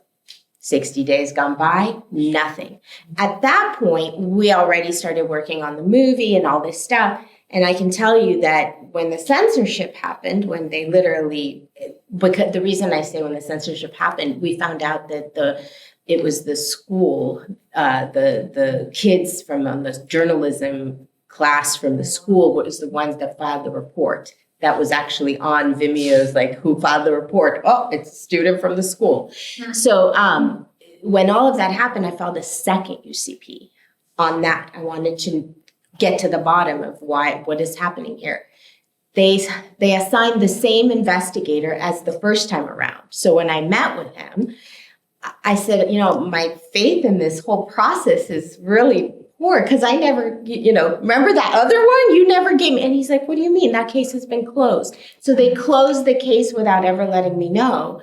60 days gone by, nothing. At that point, we already started working on the movie and all this stuff. And I can tell you that when the censorship happened, when they literally, because the reason I say when the censorship happened, we found out that it was the school, the kids from the journalism class from the school was the ones that filed the report. That was actually on Vimeo's, like, who filed the report? Oh, it's a student from the school. So when all of that happened, I filed a second UCP on that. I wanted to get to the bottom of what is happening here. They assigned the same investigator as the first time around. So when I met with him, I said, my faith in this whole process is really poor because I never, remember that other one? You never gave me. And he's like, what do you mean? That case has been closed. So they closed the case without ever letting me know.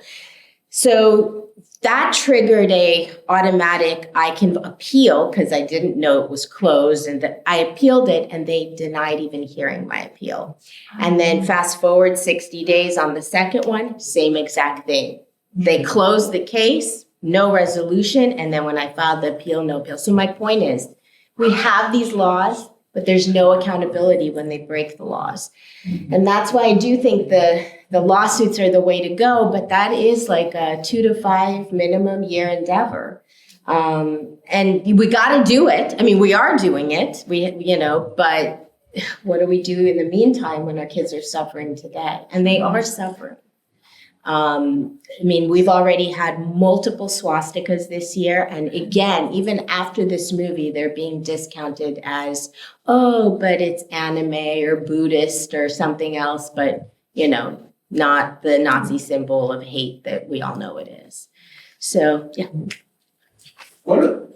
So that triggered a automatic, I can appeal because I didn't know it was closed, and that I appealed it and they denied even hearing my appeal. And then fast forward 60 days on the second one, same exact thing. They closed the case, no resolution, and then when I filed the appeal, no appeal. So my point is, we have these laws, but there's no accountability when they break the laws. And that's why I do think the lawsuits are the way to go, but that is like a 2 to 5 minimum year endeavor. And we got to do it. I mean, we are doing it, but what do we do in the meantime when our kids are suffering today? And they are suffering. We've already had multiple swastikas this year. And again, even after this movie, they're being discounted as, but it's anime or Buddhist or something else, but, not the Nazi symbol of hate that we all know it is. So, yeah. The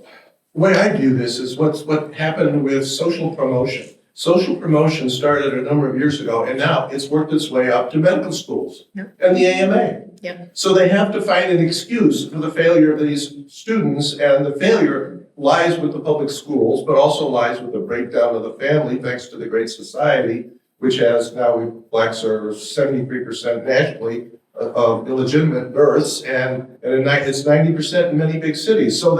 way I view this is what happened with social promotion. Social promotion started a number of years ago, and now it's worked its way up to medical schools and the AMA. Yep. So they have to find an excuse for the failure of these students, and the failure lies with the public schools, but also lies with the breakdown of the family, thanks to the Great Society, which has now, blacks are 73% nationally of illegitimate births, and it's 90% in many big cities. So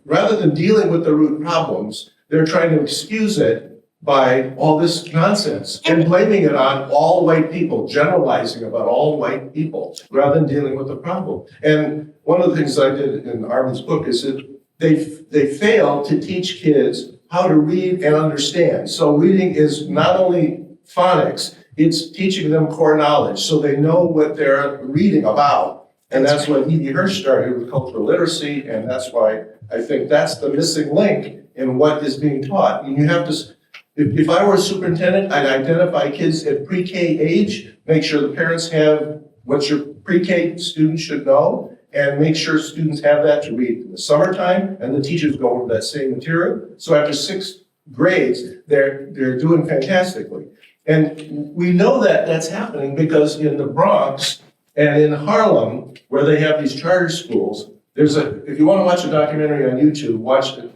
rather than dealing with the root problems, they're trying to excuse it by all this nonsense and blaming it on all white people, generalizing about all white people, rather than dealing with the problem. And one of the things I did in Armin's book is that they fail to teach kids how to read and understand. So reading is not only phonics, it's teaching them core knowledge so they know what they're reading about. And that's what E.D. Hirsch started with cultural literacy, and that's why I think that's the missing link in what is being taught. And you have to, if I were a superintendent, I'd identify kids at pre-K age, make sure the parents have what your pre-K students should know, and make sure students have that to read in the summertime, and the teachers go over that same material. So after 6 grades, they're doing fantastically. And we know that that's happening because in the Bronx and in Harlem, where they have these charter schools, if you want to watch a documentary on YouTube,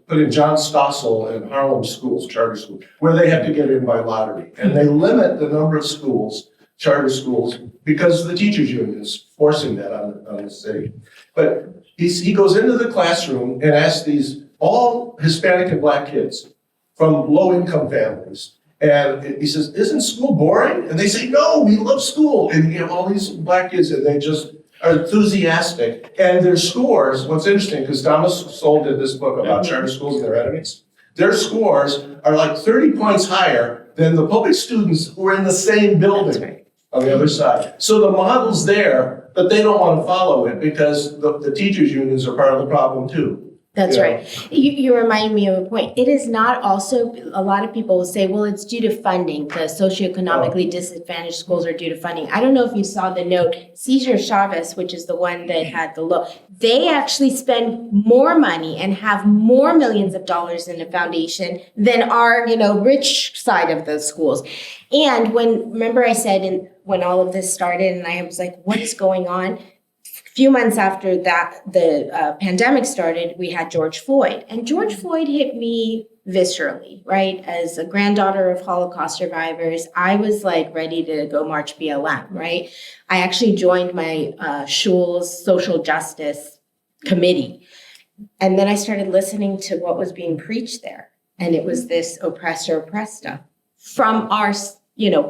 put in John Stossel and Harlem schools, charter schools, where they have to get in by lottery. And they limit the number of schools, charter schools, because the teachers union is forcing that on the city. But he goes into the classroom and asks these all Hispanic and black kids from low-income families. And he says, isn't school boring? And they say, no, we love school. And you have all these black kids and they just are enthusiastic. And their scores, what's interesting, because Thomas Sowell did this book about charter schools and their enemies, their scores are like 30 points higher than the public students who are in the same building on the other side. So the model's there, but they don't want to follow it because the teachers' unions are part of the problem too. That's right. You remind me of a point. It is not also, a lot of people will say, well, it's due to funding. The socioeconomically disadvantaged schools are due to funding. I don't know if you saw the note, Cesar Chavez, which is the one that had the low, they actually spend more money and have more millions of dollars in the foundation than our, rich side of the schools. And remember I said when all of this started and I was like, what is going on? Few months after that, the pandemic started, we had George Floyd. And George Floyd hit me viscerally, right? As a granddaughter of Holocaust survivors, I was like ready to go march BLM, right? I actually joined my shul's social justice committee. And then I started listening to what was being preached there. And it was this oppressor oppressed stuff from our,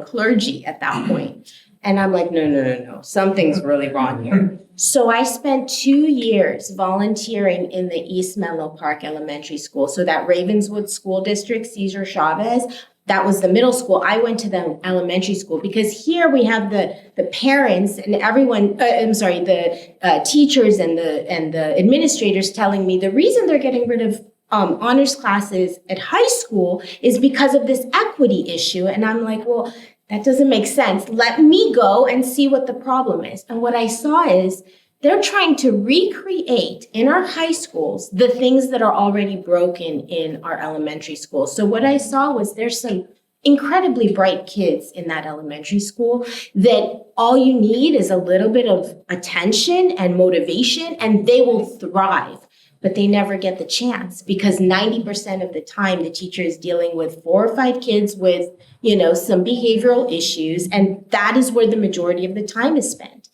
clergy at that point. And I'm like, no, something's really wrong here. So I spent 2 years volunteering in the East Menlo Park Elementary School. So that Ravenswood School District, Cesar Chavez, that was the middle school. I went to the elementary school because here we have the parents and everyone, the teachers and the administrators telling me the reason they're getting rid of honors classes at high school is because of this equity issue. And I'm like, well, that doesn't make sense. Let me go and see what the problem is. And what I saw is they're trying to recreate in our high schools the things that are already broken in our elementary schools. So what I saw was there's some incredibly bright kids in that elementary school that all you need is a little bit of attention and motivation and they will thrive. But they never get the chance because 90% of the time the teacher is dealing with 4 or 5 kids with, some behavioral issues. And that is where the majority of the time is spent.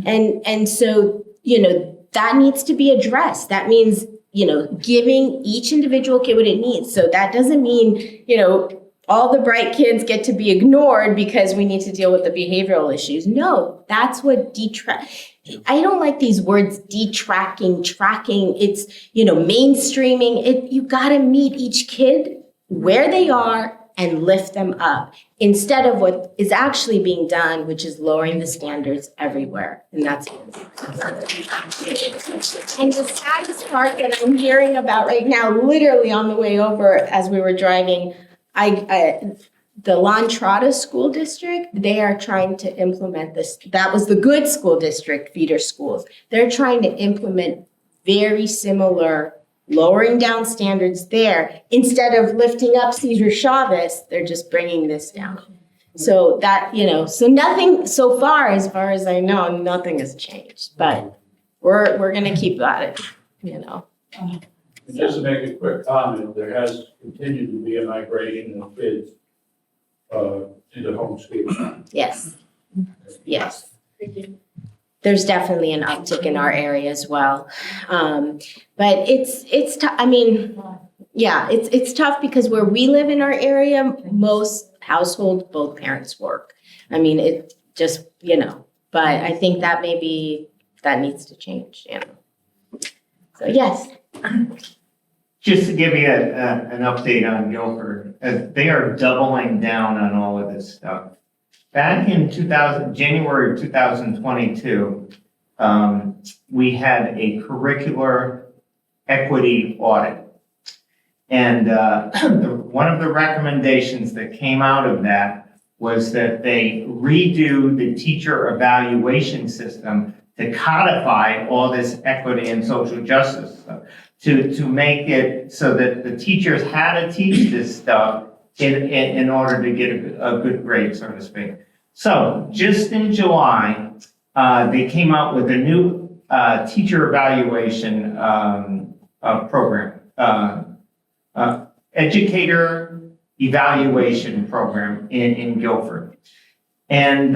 And so, that needs to be addressed. That means, giving each individual kid what it needs. So that doesn't mean, all the bright kids get to be ignored because we need to deal with the behavioral issues. No, that's what I don't like these words, detracking, tracking. It's, mainstreaming. You got to meet each kid where they are and lift them up instead of what is actually being done, which is lowering the standards everywhere. And that's and the saddest part that I'm hearing about right now, literally on the way over as we were driving, the La Entrada School District, they are trying to implement this. That was the good school district, feeder schools. They're trying to implement very similar lowering down standards there. Instead of lifting up Cesar Chavez, they're just bringing this down. So that, so nothing so far as I know, nothing has changed. But we're going to keep at it, And just to make a quick comment, there has continued to be a migration of kids into homeschool. Yes. There's definitely an uptick in our area as well. But it's tough. It's tough because where we live in our area, most households, both parents work. It just, but I think that that needs to change, So yes. Just to give you an update on Guilford, they are doubling down on all of this stuff. Back in January of 2022, we had a curricular equity audit. And one of the recommendations that came out of that was that they redo the teacher evaluation system to codify all this equity and social justice stuff, to make it so that the teachers had to teach this stuff in order to get a good grade, so to speak. So just in July, they came out with a new teacher evaluation program, educator evaluation program in Guilford. And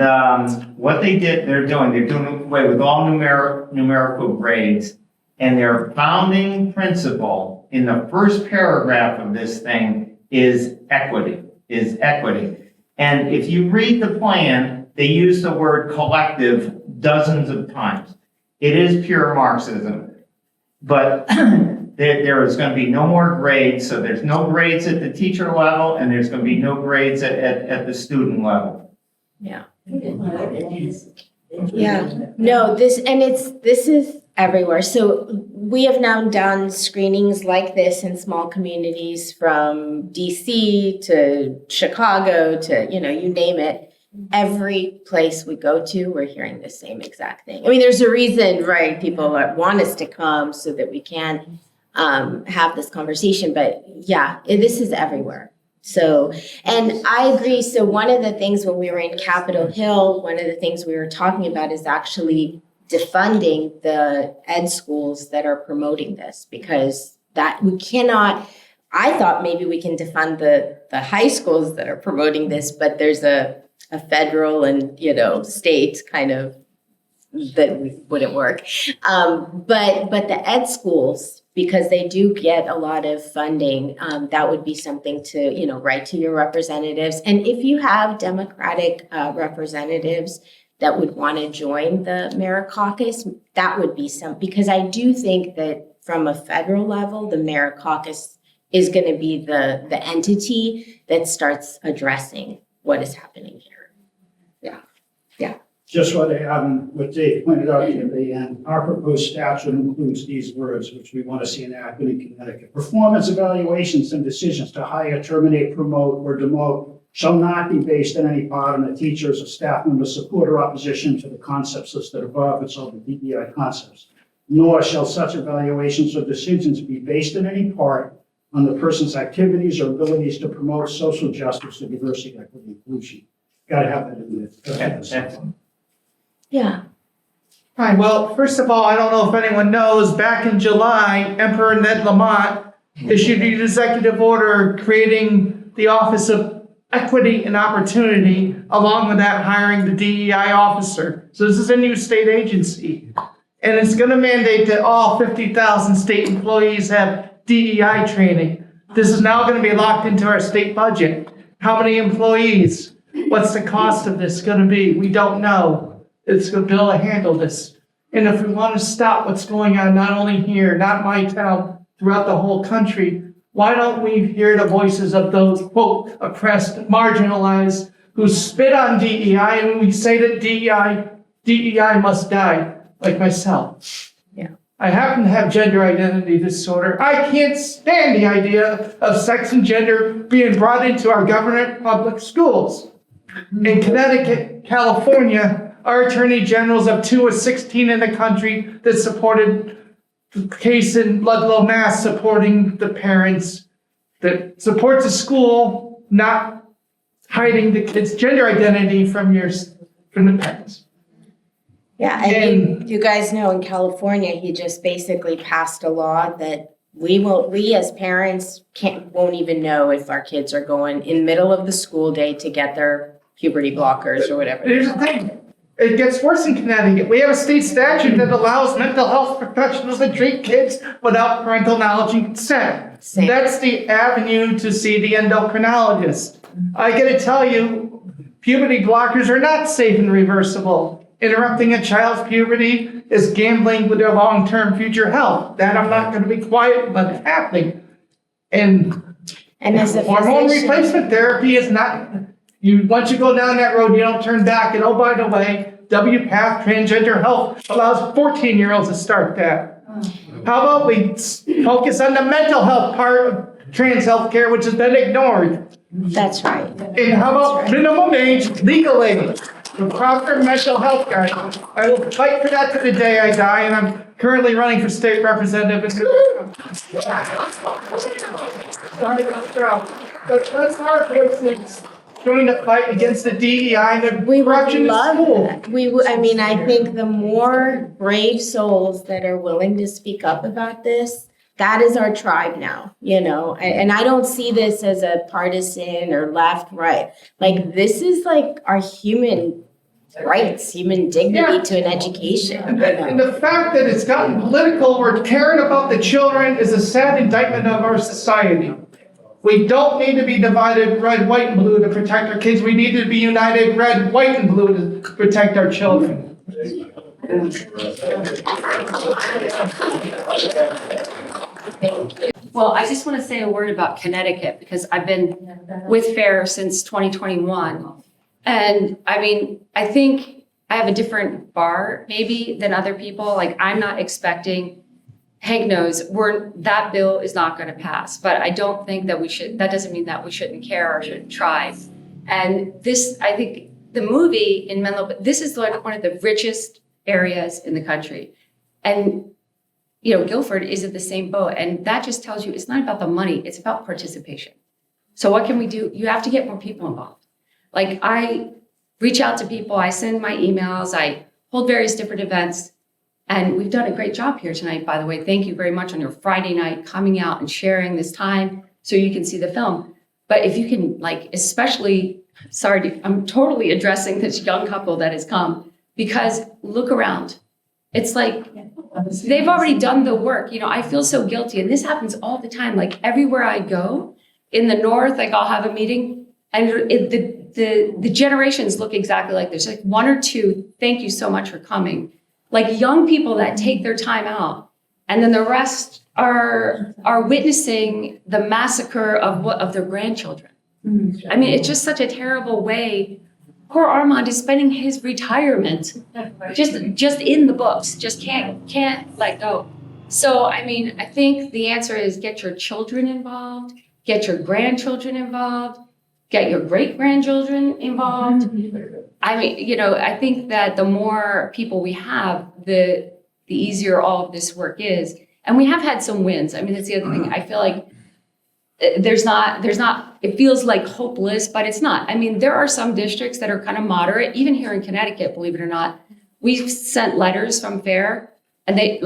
what they're doing away with all numerical grades. And their founding principle in the first paragraph of this thing is equity. And if you read the plan, they use the word collective dozens of times. It is pure Marxism, but there is going to be no more grades. So there's no grades at the teacher level, and there's going to be no grades at the student level. Yeah. No, this is everywhere. So we have now done screenings like this in small communities from DC to Chicago to, you name it. Every place we go to, we're hearing the same exact thing. There's a reason, right? People want us to come so that we can have this conversation. But yeah, this is everywhere. So, and I agree. So one of the things when we were in Capitol Hill, one of the things we were talking about is actually defunding the ed schools that are promoting this, because that we cannot, I thought maybe we can defund the high schools that are promoting this, but there's a federal and, state kind of that wouldn't work. But the ed schools, because they do get a lot of funding, that would be something to, write to your representatives. And if you have Democratic representatives that would want to join the Merit Caucus, that would be because I do think that from a federal level, the Merit Caucus is going to be the entity that starts addressing what is happening here. Yeah. Just what Dave pointed out at the end, our proposed statute includes these words, which we want to see enacted in Connecticut. Performance evaluations and decisions to hire, terminate, promote, or demote shall not be based in any part on the teachers or staff members' support or opposition to the concepts listed above, it's all the DEI concepts. Nor shall such evaluations or decisions be based in any part on the person's activities or abilities to promote social justice or diversity, equity, and inclusion. Got to have that in there. Yeah. Hi, well, first of all, I don't know if anyone knows, back in July, Emperor Ned Lamont issued an executive order creating the Office of Equity and Opportunity, along with that hiring the DEI officer. So this is a new state agency. And it's going to mandate that all 50,000 state employees have DEI training. This is now going to be locked into our state budget. How many employees? What's the cost of this going to be? We don't know. It's going to be able to handle this. And if we want to stop what's going on, not only here, not my town, throughout the whole country, why don't we hear the voices of those, quote, oppressed, marginalized, who spit on DEI, and we say that DEI must die, like myself. Yeah. I happen to have gender identity disorder. I can't stand the idea of sex and gender being brought into our government public schools. In Connecticut, California, our attorney generals of 2 of 16 in the country that supported the case in Ludlow, Mass, supporting the parents, that supports the school, not hiding the kids' gender identity from the parents. Yeah, and you guys know in California, he just basically passed a law that we as parents won't even know if our kids are going in middle of the school day to get their puberty blockers or whatever. Here's the thing. It gets worse in Connecticut. We have a state statute that allows mental health professionals to treat kids without parental knowledge and consent. Same. That's the avenue to see the endocrinologist. I gotta tell you, puberty blockers are not safe and reversible. Interrupting a child's puberty is gambling with their long-term future health. That I'm not gonna be quiet about it happening. And as a hormone physician- replacement therapy is not, once you go down that road, you don't turn back. And oh, by the way, WPATH Transgender Health allows 14-year-olds to start that. How about we focus on the mental health part of trans healthcare, which has been ignored? That's right. And how about minimum age, legal age, for proper mental health guidance? I will fight for that to the day I die, and I'm currently running for state representative. Sorry about that. But that's our voices. Doing the fight against the DEI and the corruption in school. I think the more brave souls that are willing to speak up about this, that is our tribe now, and I don't see this as a partisan or left, right. Like, this is like our human rights, human dignity to an education. And the fact that it's gotten political, we're caring about the children, is a sad indictment of our society. We don't need to be divided red, white, and blue to protect our kids. We need to be united red, white, and blue to protect our children. Well, I just want to say a word about Connecticut because I've been with FAIR since 2021. And I think I have a different bar maybe than other people. Like, I'm not expecting, Hank knows, that bill is not going to pass. But I don't think that that doesn't mean that we shouldn't care or shouldn't try. And this, I think the movie in Menlo, this is like one of the richest areas in the country. And, Guilford is in the same boat. And that just tells you it's not about the money, it's about participation. So what can we do? You have to get more people involved. Like, I reach out to people, I send my emails, I hold various different events. And we've done a great job here tonight, by the way. Thank you very much on your Friday night coming out and sharing this time so you can see the film. But if you can, especially, I'm totally addressing this young couple that has come, because look around. It's like they've already done the work. I feel so guilty. And this happens all the time. Like, everywhere I go in the North, I'll have a meeting and the generations look exactly like this. Like, one or two, thank you so much for coming. Like, young people that take their time out, and then the rest are witnessing the massacre of their grandchildren. It's just such a terrible way poor Armand is spending his retirement just in the books, just can't let go. So, I mean, I think the answer is get your children involved, get your grandchildren involved, get your great-grandchildren involved. I mean, you know, I think that the more people we have, the easier all of this work is. And we have had some wins. I mean, that's the other thing. I feel like there's not, it feels like hopeless, but it's not. I mean, there are some districts that are kind of moderate, even here in Connecticut, believe it or not. We've sent letters from FAIR, and they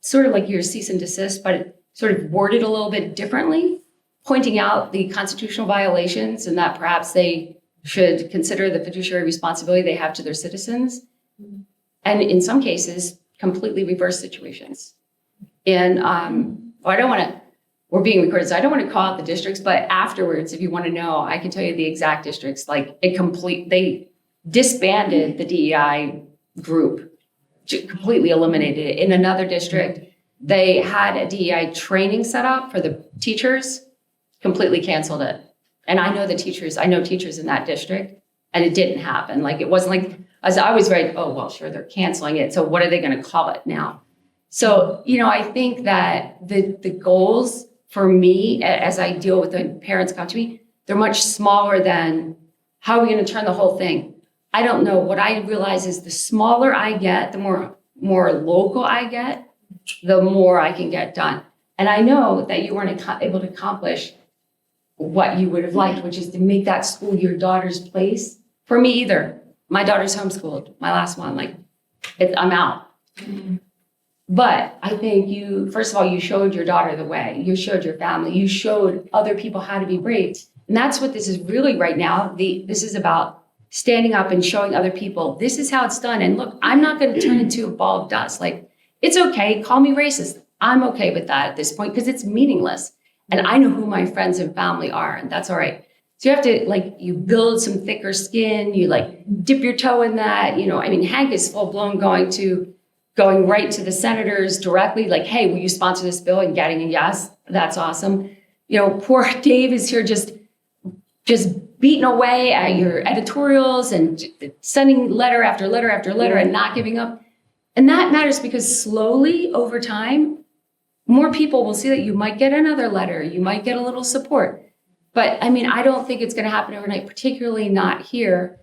sort of like your cease and desist, but it sort of worded a little bit differently, pointing out the constitutional violations and that perhaps they should consider the fiduciary responsibility they have to their citizens. And in some cases, completely reverse situations. And we're being recorded, so I don't want to call out the districts, but afterwards, if you want to know, I can tell you the exact districts, they disbanded the DEI group, completely eliminated it. In another district, they had a DEI training set up for the teachers, completely canceled it. And I know teachers in that district, and it didn't happen. Like, it wasn't like, as I was right, oh, well, sure, they're canceling it. So what are they going to call it now? So, you know, I think that the goals for me, as I deal with when parents come to me, they're much smaller than how are we going to turn the whole thing? I don't know. What I realize is the smaller I get, the more local I get, the more I can get done. And I know that you weren't able to accomplish what you would have liked, which is to make that school your daughter's place. For me either. My daughter's homeschooled, my last one, I'm out. But I think first of all, you showed your daughter the way. You showed your family. You showed other people how to be brave. And that's what this is really right now. This is about standing up and showing other people, this is how it's done. And look, I'm not going to turn into a ball of dust. It's okay. Call me racist. I'm okay with that at this point because it's meaningless. And I know who my friends and family are, and that's all right. So you have to, you build some thicker skin. You, dip your toe in that. You know, I mean, Hank is full blown going right to the senators directly, hey, will you sponsor this bill, and getting a yes? That's awesome. You know, poor Dave is here just beating away at your editorials and sending letter after letter after letter and not giving up. And that matters because slowly over time, more people will see that you might get another letter, you might get a little support. But I mean, I don't think it's going to happen overnight, particularly not here.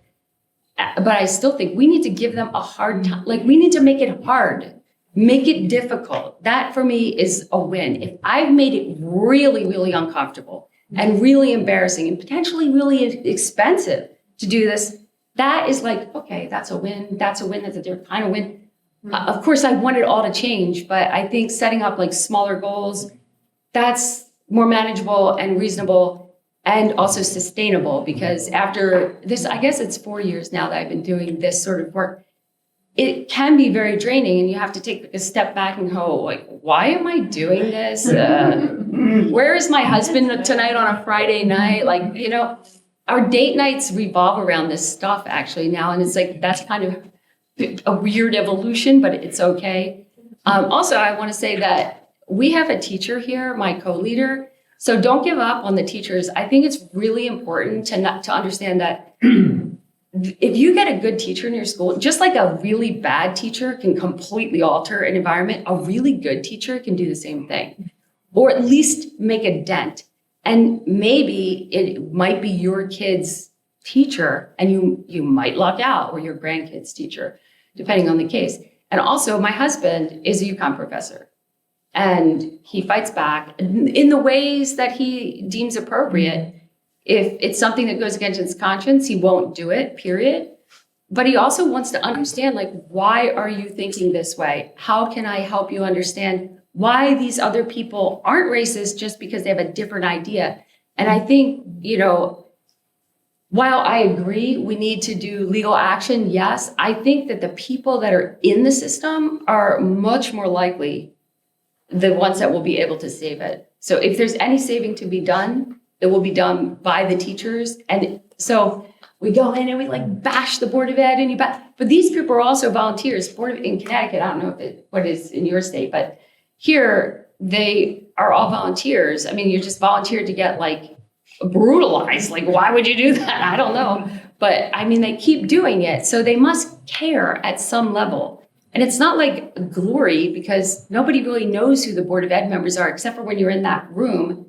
But I still think we need to give them a hard time. We need to make it hard, make it difficult. That for me is a win. If I've made it really, really uncomfortable and really embarrassing and potentially really expensive to do this, that is okay, that's a win. That's a win. That's a different kind of win. Of course, I want it all to change, but I think setting up smaller goals, that's more manageable and reasonable and also sustainable, because after this, I guess it's 4 years now that I've been doing this sort of work. It can be very draining, and you have to take a step back and go, why am I doing this? Where is my husband tonight on a Friday night? Our date nights revolve around this stuff actually now, and it's that's kind of a weird evolution, but it's okay. Also, I want to say that we have a teacher here, my co-leader. So don't give up on the teachers. I think it's really important to understand that if you get a good teacher in your school, just like a really bad teacher can completely alter an environment, a really good teacher can do the same thing, or at least make a dent. And maybe it might be your kid's teacher, and you might luck out, or your grandkid's teacher, depending on the case. And also, my husband is a UConn professor. And he fights back in the ways that he deems appropriate. If it's something that goes against his conscience, he won't do it, period. But he also wants to understand, why are you thinking this way? How can I help you understand why these other people aren't racist just because they have a different idea? And I think, while I agree we need to do legal action, yes, I think that the people that are in the system are much more likely the ones that will be able to save it. So if there's any saving to be done, it will be done by the teachers. And so we go in and we bash the Board of Ed, but these people are also volunteers. In Connecticut, I don't know what is in your state, but here they are all volunteers. I mean, you're just volunteered to get brutalized. Like, why would you do that? I don't know. But I mean, they keep doing it. So they must care at some level. And it's not like glory because nobody really knows who the Board of Ed members are, except for when you're in that room,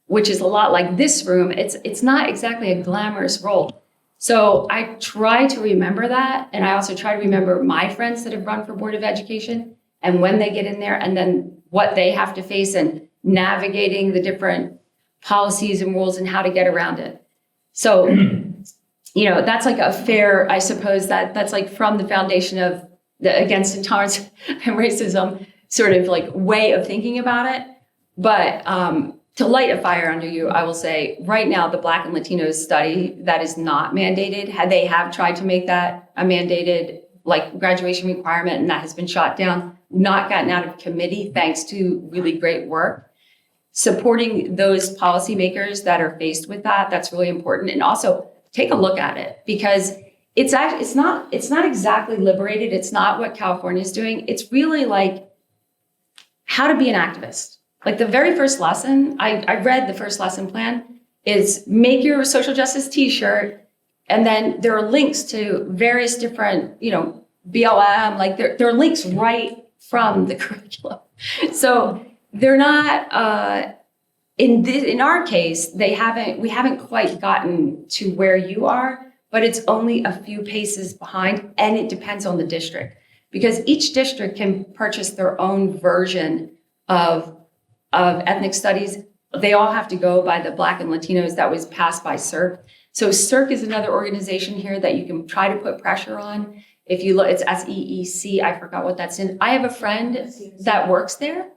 which is a lot like this room. It's not exactly a glamorous role. So I try to remember that. And I also try to remember my friends that have run for Board of Education and when they get in there and then what they have to face and navigating the different policies and rules and how to get around it. So, you know, that's like a fair, I suppose that's like from the foundation of the Against Intolerance and Racism sort of like way of thinking about it. But to light a fire under you, I will say right now, the Black and Latinos study that is not mandated, they have tried to make that a mandated like graduation requirement, and that has been shot down, not gotten out of committee, thanks to really great work. Supporting those policymakers that are faced with that, that's really important. And also take a look at it because it's not exactly liberated. It's not what California is doing. It's really like how to be an activist. Like the very first lesson, I read the first lesson plan is make your social justice t-shirt. And then there are links to various different, you know, BLM, like there are links right from the curriculum. So they're not, in our case, we haven't quite gotten to where you are, but it's only a few paces behind, and it depends on the district because each district can purchase their own version of ethnic studies. They all have to go by the Black and Latinos that was passed by CERC. So CERC is another organization here that you can try to put pressure on. If you look, it's SEEC, I forgot what that's in. I have a friend that works there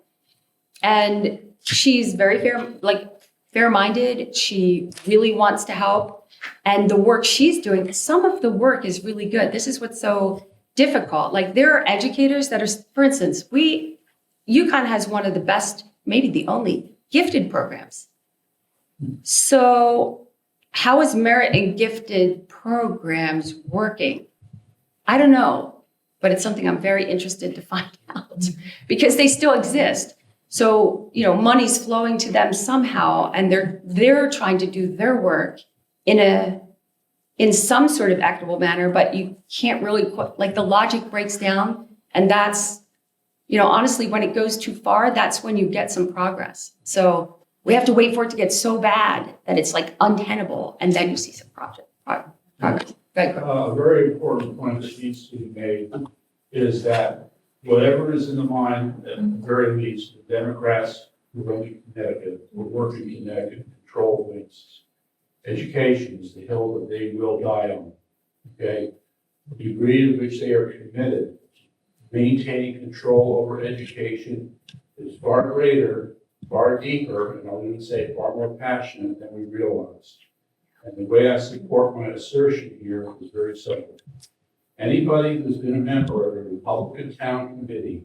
and she's very fair-minded. She really wants to help. And the work she's doing, some of the work is really good. This is what's so difficult. Like there are educators that are, for instance, UConn has one of the best, maybe the only gifted programs. So how is merit and gifted programs working? I don't know, but it's something I'm very interested to find out because they still exist. So, you know, money's flowing to them somehow, and they're trying to do their work in some sort of equitable manner, but you can't really like the logic breaks down, and that's, you know, honestly, when it goes too far, that's when you get some progress. So we have to wait for it to get so bad that it's like untenable, and then you see some progress. A very important point that needs to be made is that whatever is in the mind, at the very least, the Democrats who run in Connecticut, who work in Connecticut, control things. Education is the hill that they will die on. Okay? The degree to which they are committed to maintaining control over education is far greater, far deeper, and I'll even say far more passionate than we realize. And the way I support my assertion here is very simple. Anybody who's been a member of a Republican town committee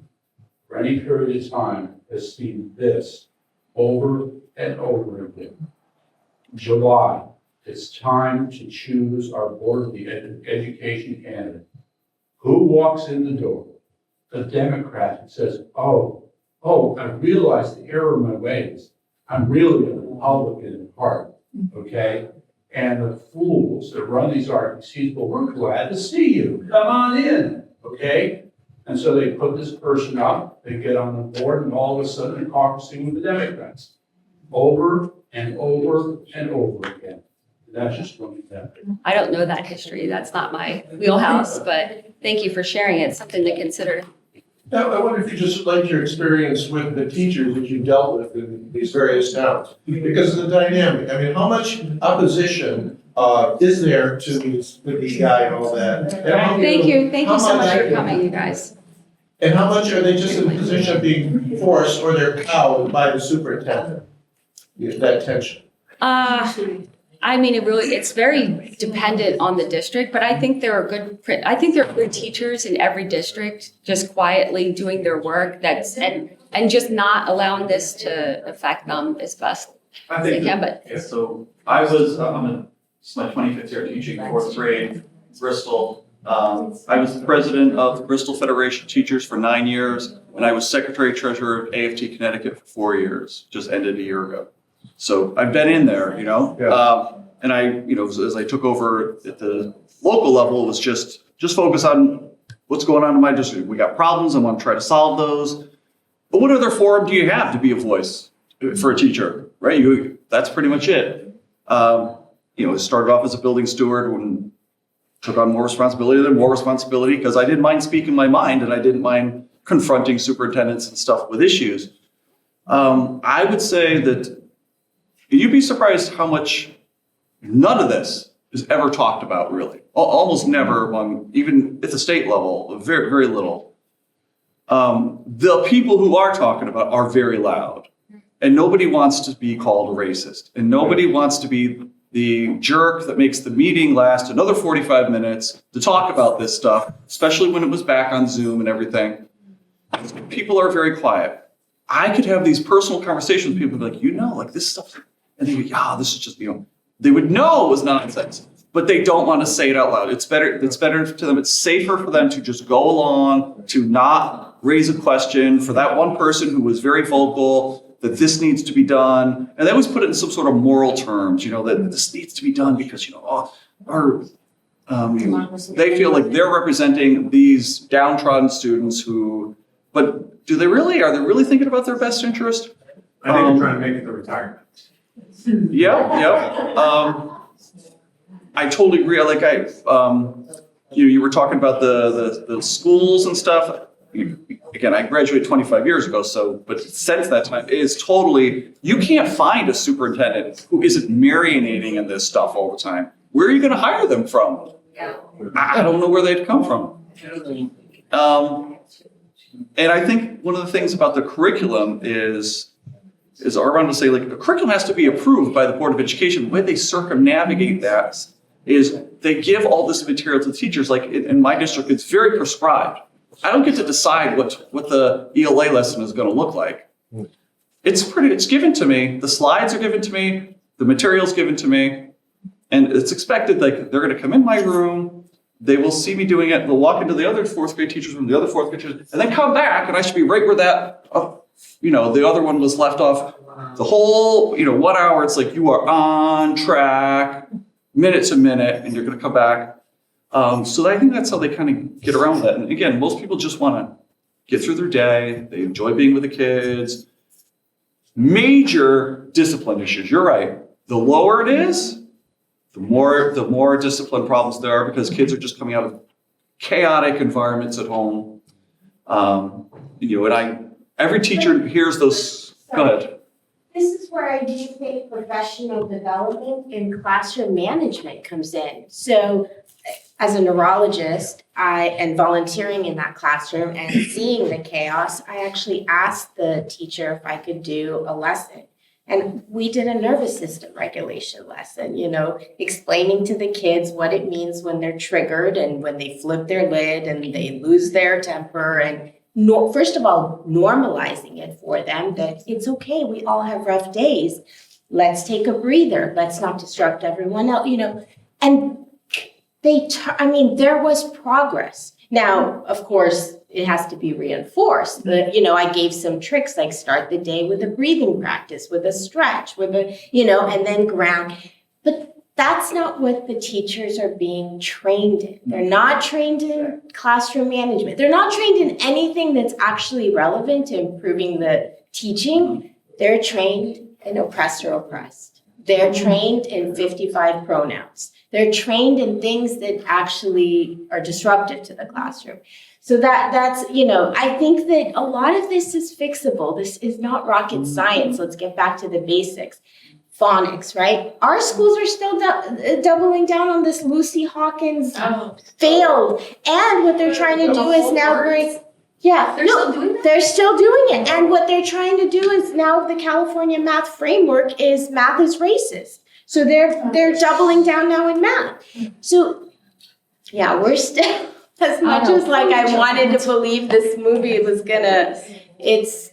for any period of time has seen this over and over again. July, it's time to choose our Board of the Education candidate. Who walks in the door? A Democrat who says, oh, I realize the error of my ways. I'm really a Republican at heart, okay? And the fools that run these RPCs, well, we're glad to see you. Come on in, okay? And so they put this person up, they get on the board, and all of a sudden they're caucusing with the Democrats. Over and over and over again. That's just what happened. I don't know that history. That's not my wheelhouse, but thank you for sharing it. It's something to consider. Now, I wonder if you just like your experience with the teachers that you dealt with in these various towns, because of the dynamic. I mean, how much opposition is there to the DEI and all that? And Thank you so much for coming, you guys. And how much are they just in a position of being forced or they're cowed by the superintendent? That tension. I mean, it's very dependent on the district, but I think there are good teachers in every district just quietly doing their work and just not allowing this to affect them as best they can. But so I was, it's my 25th year teaching fourth grade, Bristol. I was the president of the Bristol Federation of Teachers for 9 years, and I was secretary treasurer of AFT Connecticut for 4 years, just ended a year ago. So I've been in there, you know? And I, you know, as I took over at the local level, it was just focus on what's going on in my district. We got problems, I want to try to solve those. But what other forum do you have to be a voice for a teacher, right? That's pretty much it. You know, it started off as a building steward, when took on more responsibility because I didn't mind speaking my mind and I didn't mind confronting superintendents and stuff with issues. I would say that you'd be surprised how much none of this is ever talked about, really. Almost never among, even at the state level, very, very little. The people who are talking about are very loud. And nobody wants to be called a racist. And nobody wants to be the jerk that makes the meeting last another 45 minutes to talk about this stuff, especially when it was back on Zoom and everything. People are very quiet. I could have these personal conversations with people like, you know, like this stuff. And they go, yeah, this is just, you know, they would know it was nonsense, but they don't want to say it out loud. It's better to them. It's safer for them to just go along, to not raise a question for that one person who was very vocal that this needs to be done. And they always put it in some sort of moral terms, you know, that this needs to be done because, you know, they feel like they're representing these downtrodden students who, but are they really thinking about their best interest? I think they're trying to make it the retirement. Yeah. I totally agree. Like you were talking about the schools and stuff. Again, I graduated 25 years ago, but since that time, it's totally, you can't find a superintendent who isn't marinating in this stuff all the time. Where are you going to hire them from? I don't know where they'd come from. And I think one of the things about the curriculum is Armand to say, like, the curriculum has to be approved by the Board of Education. The way they circumnavigate that is they give all this material to the teachers. Like in my district, it's very prescribed. I don't get to decide what the ELA lesson is going to look like. It's given to me. The slides are given to me. The material's given to me. And it's expected, like, they're going to come in my room. They will see me doing it. They'll walk into the other fourth grade teachers' room, the other fourth grade teachers, and then come back, and I should be right where that, you know, the other one was left off. The whole, you know, 1 hour, it's like you are on track, minute to minute, and you're going to come back. So I think that's how they kind of get around that. And again, most people just want to get through their day. They enjoy being with the kids. Major discipline issues. You're right. The lower it is, the more discipline problems there are because kids are just coming out of chaotic environments at home. You know, and every teacher hears those. Go ahead. This is where I do think professional development in classroom management comes in. So as a neurologist, and volunteering in that classroom and seeing the chaos, I actually asked the teacher if I could do a lesson. And we did a nervous system regulation lesson, you know, explaining to the kids what it means when they're triggered and when they flip their lid and they lose their temper. And first of all, normalizing it for them that it's okay. We all have rough days. Let's take a breather. Let's not disrupt everyone else, you know. And there was progress. Now, of course, it has to be reinforced. You know, I gave some tricks like start the day with a breathing practice, with a stretch, with a, you know, and then ground. But that's not what the teachers are being trained in. They're not trained in classroom management. They're not trained in anything that's actually relevant to improving the teaching. They're trained in oppressed or oppressed. They're trained in 55 pronouns. They're trained in things that actually are disruptive to the classroom. So that's, you know, I think that a lot of this is fixable. This is not rocket science. Let's get back to the basics. Phonics, right? Our schools are still doubling down on this Lucy Hawkins failed. And what they're trying to do is now bring... Yeah, they're still doing it. And what they're trying to do is now the California math framework is math is racist. So they're doubling down now in math. So yeah, we're still, as much as like I wanted to believe this movie was gonna, it's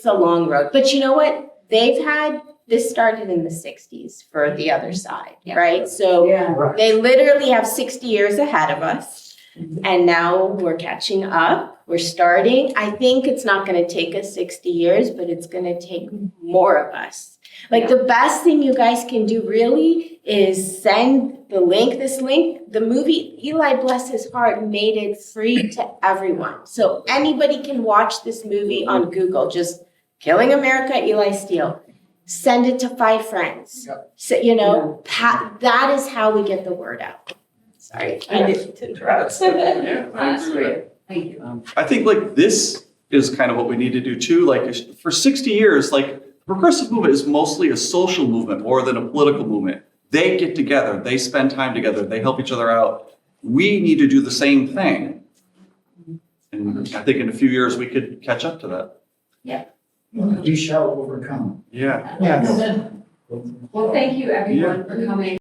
a long road. But you know what? This started in the 60s for the other side, right? So they literally have 60 years ahead of us. And now we're catching up. We're starting. I think it's not going to take us 60 years, but it's going to take more of us. Like the best thing you guys can do really is send the link, the movie, Eli, bless his heart, made it free to everyone. So anybody can watch this movie on Google, just Killing America, Eli Steele. Send it to 5 friends. So, you know, that is how we get the word out. Sorry, I didn't interrupt. Thank you. I think like this is kind of what we need to do too. Like for 60 years, like progressive movement is mostly a social movement more than a political movement. They get together, they spend time together, they help each other out. We need to do the same thing. And I think in a few years we could catch up to that. Yeah. We shall overcome. Yeah. Yes. Well, thank you everyone for coming.